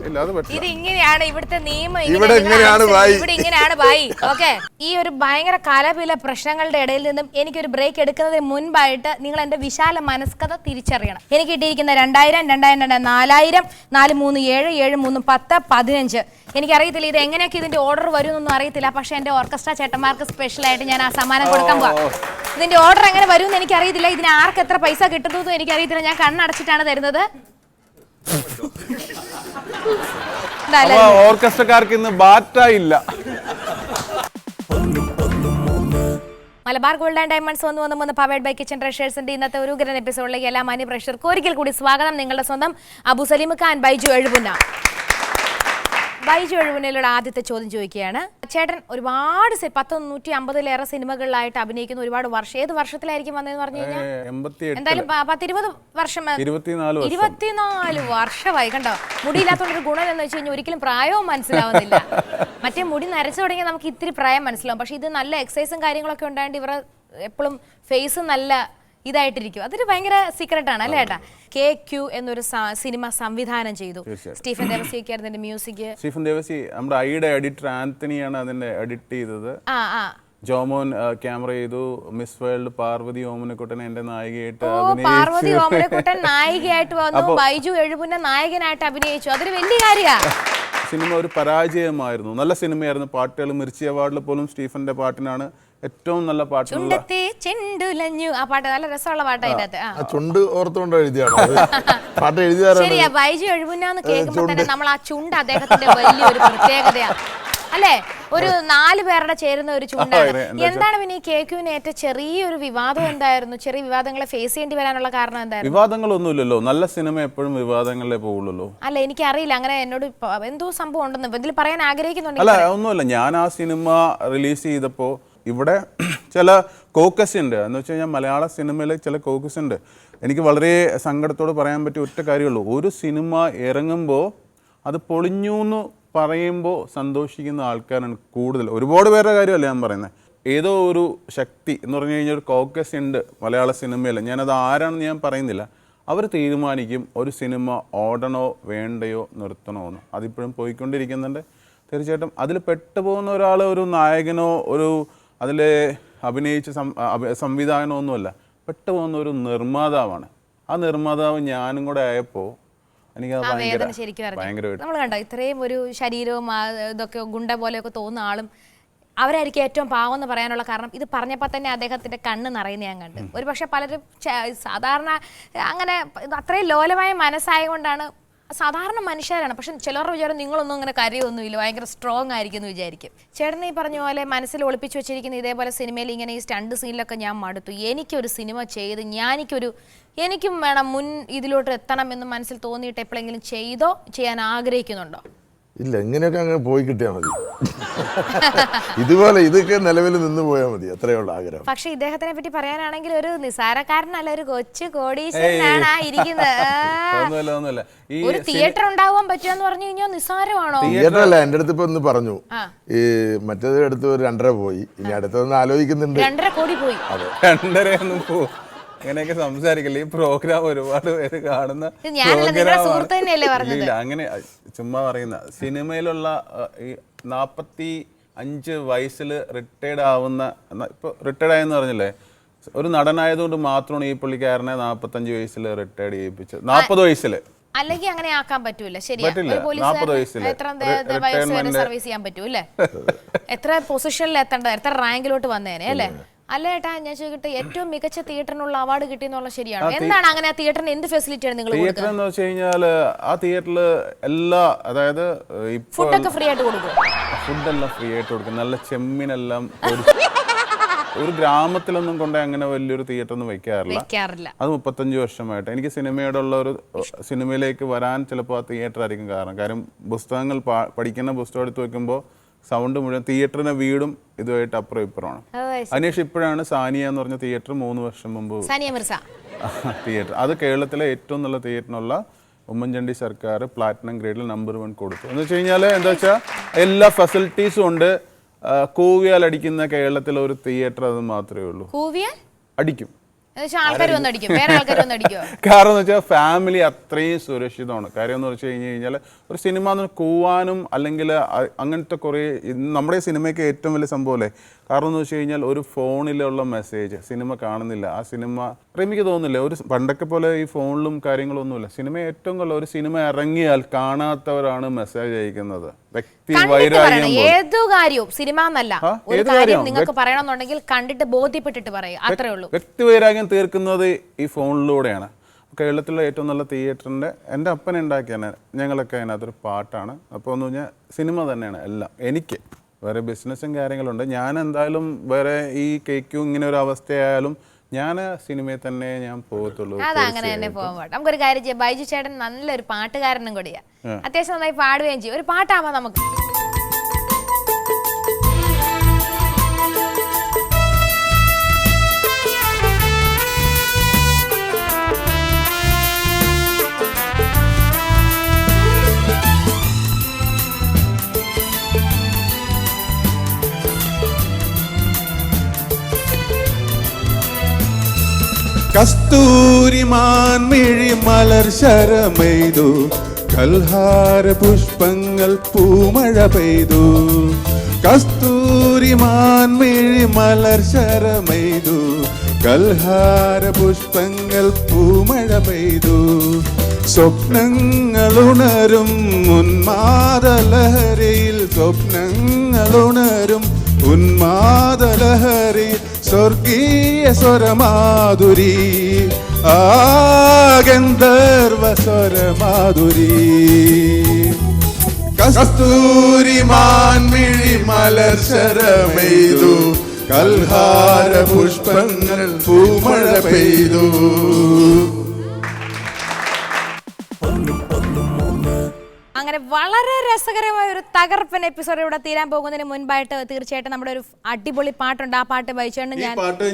ഇല്ല അത് പറ്റില്ല. ഇത് ഇങ്ങനെയാണ് ഇവിടുത്തെ നിയമം. ഇവിടെ ഇങ്ങനെയാണ് ബായി. ഓക്കെ. ഈ ഒരു ഭയങ്കര കലപില പ്രശ്നങ്ങളുടെ ഇടയിൽ നിന്നും എനിക്കൊരു ബ്രേക്ക് എടുക്കുന്നതിന് മുൻപായിട്ട് നിങ്ങൾ എന്റെ വിശാല മനസ്കത തിരിച്ചറിയണം. എനിക്ക് കിട്ടിയിരിക്കുന്ന 2000, 2000, 4000, 4 3 7 7 3 10 15. എനിക്കറിയത്തില്ല ഇത് എങ്ങനെയൊക്കെ ഇതിന്റെ ഓർഡർ വരുമെന്നൊന്നും അറിയത്തില്ല. പക്ഷെ എന്റെ ഓർക്കസ്ട്ര ചേട്ടന്മാർക്ക് സ്പെഷ്യൽ ആയിട്ട് ഞാൻ ആ സമ്മാനം കൊടുക്കാൻ പോവാം. ഇതിന്റെ ഓർഡർ എങ്ങനെ വരുമെന്ന് എനിക്കറിയത്തില്ല. ഇതിന് ആർക്ക് എത്ര പൈസ കിട്ടുന്നതും എനിക്കറിയത്തില്ല. ഞാൻ കണ്ണടച്ചിട്ടാണ് തരുന്നത്. ഓർക്കസ്ട്രക്കാർക്ക് ഇന്ന് ബാറ്റായില്ല. Malabar gold and diamonds 113 powered by kitchen ട്രഷേഴ്സിന്റെ ഇന്നത്തെ ഒരു ഗ്രൻ എപ്പിസോഡിലേക്ക് എല്ലാ മാന്യ പ്രേക്ഷകർക്കും ഒരിക്കൽ കൂടി സ്വാഗതം. നിങ്ങളുടെ സ്വന്തം അബു സലീം ഖാൻ ബൈജു എഴുപുന്ന. ബൈജു എഴുപുന്നയിലൂടെ ആദ്യത്തെ ചോദ്യം ചോദിക്കുകയാണ്. ചേട്ടൻ ഒരുപാട് 150-150 സിനിമകളിലായിട്ട് അഭിനയിക്കുന്ന ഒരുപാട് വർഷം. ഏത് വർഷത്തിലായിരിക്കും വന്നതെന്ന് പറഞ്ഞു കഴിഞ്ഞാൽ എന്തായാലും 10-20 വർഷം. 24 വർഷമായി. കണ്ടോ, മുടിയില്ലാത്തോണ്ടൊരു ഗുണം എന്ന് വെച്ച് കഴിഞ്ഞാൽ ഒരിക്കലും പ്രായവും മനസ്സിലാവുന്നില്ല. മറ്റേ മുടി നരച്ചു തുടങ്ങിയാൽ നമുക്ക് ഇത്തിരി പ്രായം മനസ്സിലാവും. പക്ഷെ ഇത് നല്ല എക്സസൈസും കാര്യങ്ങളൊക്കെ ഉണ്ടായിട്ട് ഇവർ എപ്പോഴും ഫേസ് നല്ല ഇതായിട്ടിരിക്കും. അതൊരു ഭയങ്കര സീക്രട്ടാണ് അല്ലേ ഏട്ടാ? KQ എന്നൊരു സിനിമ സംവിധാനം ചെയ്തു. സ്റ്റീഫൻ ദേവസിയായിരുന്നു മ്യൂസിക്. സ്റ്റീഫൻ ദേവസി നമ്മുടെ ഐയുടെ എഡിറ്റർ ആന്റണിയാണ് അതിന്റെ എഡിറ്റ് ചെയ്തത്. ജോമോൻ ക്യാമറ ചെയ്തു. മിസ് വേൾഡ് പാർവതി ഓമനക്കുട്ടൻ എന്റെ നായികയായിട്ട് പാർവതി ഓമനക്കുട്ടൻ നായികയായിട്ട് വന്നു. ബൈജു എഴുപുന്ന നായകനായിട്ട് അഭിനയിച്ചു. അതൊരു വലിയ കാര്യമാണ്. സിനിമ ഒരു പരാജയമായിരുന്നു. നല്ല സിനിമയായിരുന്നു. പാട്ടുകൾ മിർച്ചി അവാർഡിൽ പോലും സ്റ്റീഫന്റെ പാട്ടിനാണ് ഏറ്റവും നല്ല പാട്ട്. ആ പാട്ട് നല്ല രസമുള്ള പാട്ട്. അതിനകത്ത് ചുണ്ട് ഓർത്തുകൊണ്ട് എഴുതിയാണ് പാട്ട്. ശരിയാ, ബൈജു എഴുപുന്ന കേൾക്കുമ്പോൾ തന്നെ നമ്മൾ ആ ചുണ്ട് അദ്ദേഹത്തിന്റെ വലിയൊരു പ്രത്യേകതയാണ് അല്ലേ? ഒരു 4 പേരുടെ ചേരുന്ന ഒരു ചുണ്ടാണ്. എന്താണ് പിന്നെ ഈ KQവിന് ഏറ്റവും ചെറിയൊരു വിവാദം എന്തായിരുന്നു? ചെറിയ വിവാദങ്ങളെ ഫേസ് ചെയ്യേണ്ടി വരാനുള്ള കാരണം എന്തായിരുന്നു? വിവാദങ്ങളൊന്നുമില്ലല്ലോ. നല്ല സിനിമ എപ്പോഴും വിവാദങ്ങളിലേ പോകുള്ളൂ. അല്ല എനിക്കറിയില്ല, അങ്ങനെ എന്നോട് എന്തോ സംഭവം ഉണ്ടെന്ന് ഇതിൽ പറയാൻ ആഗ്രഹിക്കുന്നുണ്ട്. അല്ല ഒന്നുമില്ല. ഞാൻ ആ സിനിമ റിലീസ് ചെയ്തപ്പോ ഇവിടെ ചില കോക്കസ് ഉണ്ട്. എന്ന് വെച്ച് കഴിഞ്ഞാൽ മലയാള സിനിമയിൽ ചില കോക്കസ് ഉണ്ട്. എനിക്ക് വളരെ സങ്കടത്തോട് പറയാൻ പറ്റിയ ഒറ്റ കാര്യമുള്ളൂ. ഒരു സിനിമ ഇറങ്ങുമ്പോൾ അത് പൊളിഞ്ഞു എന്ന് പറയുമ്പോൾ സന്തോഷിക്കുന്ന ആൾക്കാരാണ് കൂടുതൽ. ഒരുപാട് പേരുടെ കാര്യമല്ല ഞാൻ പറയുന്നത്. ഏതോ ഒരു ശക്തി എന്ന് പറഞ്ഞു കഴിഞ്ഞാൽ ഒരു കോക്കസ് ഉണ്ട് മലയാള സിനിമയിൽ. ഞാനത് ആരാണെന്ന് ഞാൻ പറയുന്നില്ല. അവർ തീരുമാനിക്കും ഒരു സിനിമ ഓടണോ വേണ്ടയോ നിർത്തണോ എന്ന്. അതിപ്പോഴും പോയിക്കൊണ്ടിരിക്കുന്നുണ്ട്. തീർച്ചയായിട്ടും അതിൽ പെട്ടുപോകുന്ന ഒരാൾ ഒരു നായകനോ ഒരു അതിൽ അഭിനയിച്ച സംവിധാനമോ ഒന്നുമല്ല. പെട്ടുപോകുന്ന ഒരു നിർമ്മാതാവാണ്. ആ നിർമ്മാതാവ് ഞാനും കൂടെ ആയപ്പോൾ എനിക്കത് ഭയങ്കരമായിട്ട് നമ്മൾ കണ്ടോ ഇത്രയും ഒരു ശരീരവും ഇതൊക്കെ ഗുണ്ട പോലെയൊക്കെ തോന്നുന്ന ആളും അവരായിരിക്കും ഏറ്റവും പാവം എന്ന് പറയാനുള്ള കാരണം. ഇത് പറഞ്ഞപ്പോൾ തന്നെ അദ്ദേഹത്തിന്റെ കണ്ണ് നിറയുന്ന ഞാൻ കണ്ടു. ഒരു പക്ഷെ പലരും സാധാരണ അങ്ങനെ അത്രയും ലോലമായ മനസ്സായ കൊണ്ടാണ് സാധാരണ മനുഷ്യരാണ്. പക്ഷെ ചിലരുടെ വിചാരം നിങ്ങളൊന്നും അങ്ങനെ കരയൊന്നുമില്ല, ഭയങ്കര സ്ട്രോങ് ആയിരിക്കും എന്ന് വിചാരിക്കും. ചേട്ടൻ ഈ പറഞ്ഞ പോലെ മനസ്സിൽ ഒളിപ്പിച്ച് വെച്ചിരിക്കുന്ന ഇതേപോലെ സിനിമയിൽ ഇങ്ങനെ ഈ സ്റ്റണ്ട് സീനിലൊക്കെ ഞാൻ മടുത്തു, എനിക്കൊരു സിനിമ ചെയ്ത് എനിക്കും വേണം മുൻ ഇതിലോട്ട് എത്തണം എന്ന് മനസ്സിൽ തോന്നിയിട്ട് എപ്പോഴെങ്കിലും ചെയ്യാൻ ആഗ്രഹിക്കുന്നുണ്ടോ? ഇല്ല, ഇങ്ങനെയൊക്കെ അങ്ങനെ പോയി കിട്ടിയാൽ മതി. ഇതുപോലെ ഇതൊക്കെ നിലവിൽ നിന്ന് പോയാൽ മതി, അത്രയുള്ള ആഗ്രഹം. പക്ഷെ ഇദ്ദേഹത്തിനെ പറ്റി പറയാനാണെങ്കിൽ ഒരു നിസാരക്കാരനല്ല, ഒരു കൊച്ചു കോടീശ്വരനാണ് ഇരിക്കുന്നത്. ഒരു തിയേറ്റർ ഉണ്ടാവാൻ പറ്റുമെന്ന് പറഞ്ഞു കഴിഞ്ഞാൽ നിസാരമാണോ? തിയേറ്റർ അല്ല, എന്റെ അടുത്ത് ഇപ്പൊ ഒന്ന് പറഞ്ഞു, ഈ മറ്റേത് അടുത്ത് ഒരു 2.5 പോയി, ഇനി അടുത്തൊന്ന് ആലോചിക്കുന്നുണ്ട്. 2.5 കോടി പോയി. 2.5 ഒന്നും പോകും, അങ്ങനെയൊക്കെ സംസാരിക്കില്ല. ഈ പ്രോഗ്രാം ഒരുപാട് പേര് കാണുന്ന അങ്ങനെ ചുമ്മാ പറയുന്ന സിനിമയിലുള്ള ഈ 45 വയസ്സിൽ റിട്ടയർഡ് ആവുന്ന, ഇപ്പൊ റിട്ടയർഡ് ആയെന്ന് പറഞ്ഞില്ലേ, ഒരു നടനായതുകൊണ്ട് മാത്രമാണ് ഈ പുള്ളിക്കാരനെ 45 വയസ്സിൽ റിട്ടയർഡ് ചെയ്യിപ്പിച്ചത്. 40 വയസ്സിൽ അല്ലെങ്കിൽ അങ്ങനെ ആക്കാൻ പറ്റൂല. ശരിയാ, 40 വയസ്സിൽ സർവീസ് ചെയ്യാൻ പറ്റൂല്ലേ? എത്ര പൊസിഷനിൽ എത്തേണ്ട, എത്ര റാങ്കിലോട്ട് വന്നേനെ അല്ലേ? അല്ല ഏട്ടാ, ഞാൻ ചോദിക്കട്ടെ, ഏറ്റവും മികച്ച തിയേറ്ററിനുള്ള അവാർഡ് കിട്ടിയെന്നുള്ള ശരിയാണോ? എന്താണ് അങ്ങനെ ആ തിയേറ്ററിന് എന്ത് ഫെസിലിറ്റിയാണ് നിങ്ങൾ കൊടുക്കുന്നത്? തിയേറ്റർ എന്ന് വെച്ച് കഴിഞ്ഞാൽ ആ തിയേറ്ററിൽ എല്ലാ, അതായത് ഫുഡൊക്കെ ഫ്രീ ആയിട്ട് കൊടുക്കും. ഫുഡെല്ലാം ഫ്രീ ആയിട്ട് കൊടുക്കും. നല്ല ചെമ്മിനെല്ലാം ഒരു ഗ്രാമത്തിലൊന്നും കൊണ്ട് അങ്ങനെ വലിയൊരു തിയേറ്റർ ഒന്നും വെക്കാറില്ല. അത് 35 വർഷമായിട്ട് എനിക്ക് സിനിമയോടുള്ള ഒരു സിനിമയിലേക്ക് വരാൻ ചിലപ്പോൾ ആ തിയേറ്റർ ആയിരിക്കും കാര്യം പുസ്തകങ്ങൾ പഠിക്കുന്ന പുസ്തകം എടുത്ത് വെക്കുമ്പോൾ സൗണ്ട് മുഴുവൻ തിയേറ്ററിന്റെ വീടും ഇതുമായിട്ട് അപ്പുറം ഇപ്പുറമാണ്. അതിനുശേഷം ഇപ്പോഴാണ് സാനിയ എന്ന് പറഞ്ഞ തിയേറ്റർ 3 വർഷം മുമ്പ് തിയേറ്റർ, അത് കേരളത്തിലെ ഏറ്റവും നല്ല തിയേറ്ററിനുള്ള ഉമ്മൻചാണ്ടി സർക്കാർ പ്ലാറ്റിനം ഗ്രേഡിൽ നമ്പർ 1 കൊടുത്തു. എന്ന് വെച്ച് കഴിഞ്ഞാൽ എന്താ വെച്ചാൽ എല്ലാ ഫെസിലിറ്റീസും ഉണ്ട്. കൂവിയാൽ അടിക്കുന്ന കേരളത്തിലെ ഒരു തിയേറ്റർ അത് മാത്രമേ ഉള്ളൂ. അടിക്കും, കാരണം എന്ന് വെച്ചാൽ ഫാമിലി അത്രയും സുരക്ഷിതമാണ്. കാര്യം എന്ന് വെച്ച് കഴിഞ്ഞാൽ ഒരു സിനിമ കൂവാനും അല്ലെങ്കിൽ അങ്ങനത്തെ കുറേ നമ്മുടെ സിനിമയ്ക്ക് ഏറ്റവും വലിയ സംഭവം അല്ലേ. കാരണം എന്ന് വെച്ച് കഴിഞ്ഞാൽ ഒരു ഫോണിലുള്ള മെസ്സേജ് സിനിമ കാണുന്നില്ല, ആ സിനിമ എനിക്ക് തോന്നുന്നില്ല ഒരു പണ്ടൊക്കെ പോലെ ഈ ഫോണിലും കാര്യങ്ങളൊന്നുമില്ല. സിനിമ ഏറ്റവും കൂടുതൽ ഒരു സിനിമ ഇറങ്ങിയാൽ കാണാത്തവരാണ് മെസ്സേജ് അയക്കുന്നത്. വ്യക്തി വൈരാഗ്യം, ഏതു കാര്യവും സിനിമ എന്നല്ല, ഒരു കാര്യം നിങ്ങൾക്ക് പറയണമെന്നുണ്ടെങ്കിൽ കണ്ടിട്ട് ബോധ്യപ്പെട്ടിട്ട് പറയും, അത്രേ ഉള്ളൂ. വ്യക്തി വൈരാഗ്യം തീർക്കുന്നത് ഈ ഫോണിലൂടെയാണ്. കേരളത്തിലെ ഏറ്റവും നല്ല തിയേറ്ററിൻ്റെ എൻ്റെ അപ്പൻ ഉണ്ടാക്കിയാണ് ഞങ്ങളൊക്കെ അതിനകത്തൊരു പാട്ടാണ്. അപ്പോൾ എന്ന് പറഞ്ഞാൽ സിനിമ തന്നെയാണ് എല്ലാം. എനിക്ക് വേറെ ബിസിനസ്സും കാര്യങ്ങളുണ്ട്, ഞാൻ എന്തായാലും വേറെ ഈ കേക്കും ഇങ്ങനെ ഒരു അവസ്ഥയായാലും ഞാൻ സിനിമയിൽ തന്നെ ഞാൻ പോകത്തുള്ളൂ. അതങ്ങനെ തന്നെ പോകാൻ പാട്ട്. നമുക്കൊരു കാര്യം ചെയ്യാം, ബൈജു ചേട്ടൻ നല്ലൊരു പാട്ടുകാരനും കൂടിയാ, അത്യാവശ്യം നന്നായി പാടുകയും ചെയ്യും. ഒരു പാട്ടാവാ നമുക്ക്. കസ്തൂരിമാൻ മിഴി മലർ ശരമെയ്തു, കൽഹാര പുഷ്പങ്ങൾ പൂമഴ പെയ്തു. കസ്തൂരിമാൻ മിഴി മലർ ശരമെയ്തു, കൽഹാര പുഷ്പങ്ങൾ പൂമഴ പെയ്തു. സ്വപ്നങ്ങളുണരും ഉന്മാദലഹരിയിൽ, സ്വപ്നങ്ങളുണരും ഉന്മാദലഹരിയിൽ സ്വർഗീയ സ്വരമാധുരി, ആ ഗന്ധർവ സ്വരമാധുരി. കസ്തൂരിമാൻ മിഴി മലർ ശരമെയ്തു, കൽഹാര പുഷ്പങ്ങൾ പൂമഴ പെയ്തു. അങ്ങനെ വളരെ രസകരമായ ഒരു തകർപ്പൻ എപ്പിസോഡ് ഇവിടെ തീരാൻ പോകുന്നതിന് മുൻപായിട്ട് തീർച്ചയായിട്ടും നമ്മുടെ ഒരു അടിപൊളി പാട്ടുണ്ട്. ആ പാട്ട് വായിച്ചുകൊണ്ട്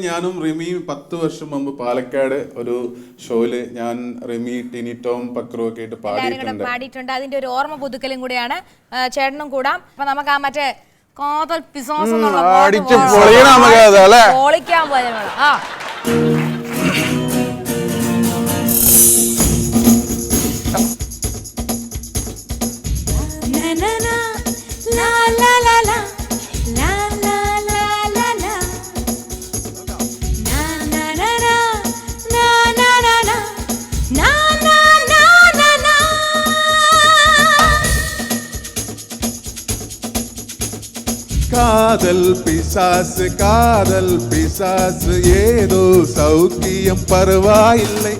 ഞാനും റിമി 10 വർഷം മുമ്പ് പാലക്കാട് ഒരു ഷോയില് ഞാൻ റിമി ടിനി ടോം പക്രു ഒക്കെ ആയിട്ട് പാടിയിട്ടുണ്ട്. അതിന്റെ ഒരു ഓർമ്മ പുതുക്കലും കൂടിയാണ്. ചേട്ടനും കൂടാം. അപ്പൊ നമുക്ക് ആ മറ്റേ കാതൽ പിശാച് പൊളിക്കാൻ പോലെ ആ കാതൽ പിശാസ് കാതൽ പിശാസ് ഏതോ സൗഖ്യം പർവായില്ലേ.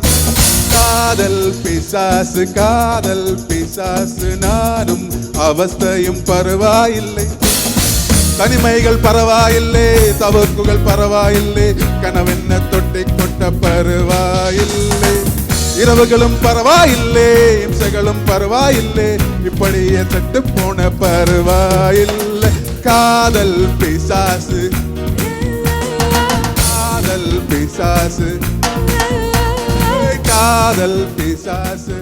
காதல் பிசாசு நானும் அவஸ்தையும் பரவாயில்லை, தனிமைகள் பரவாயில்லை, தவக்குகள் பரவாயில்லை, கனவென்ன தொட்டி கொட்ட பரவாயில்லை, இரவுகளும் பரவாயில்லை, இம்சைகளும் பரவாயில்லை, இப்படியே தட்டு போன பரவாயில்லை. காதல் பிசாசு, காதல் பிசாசு, காதல் பிசாசு.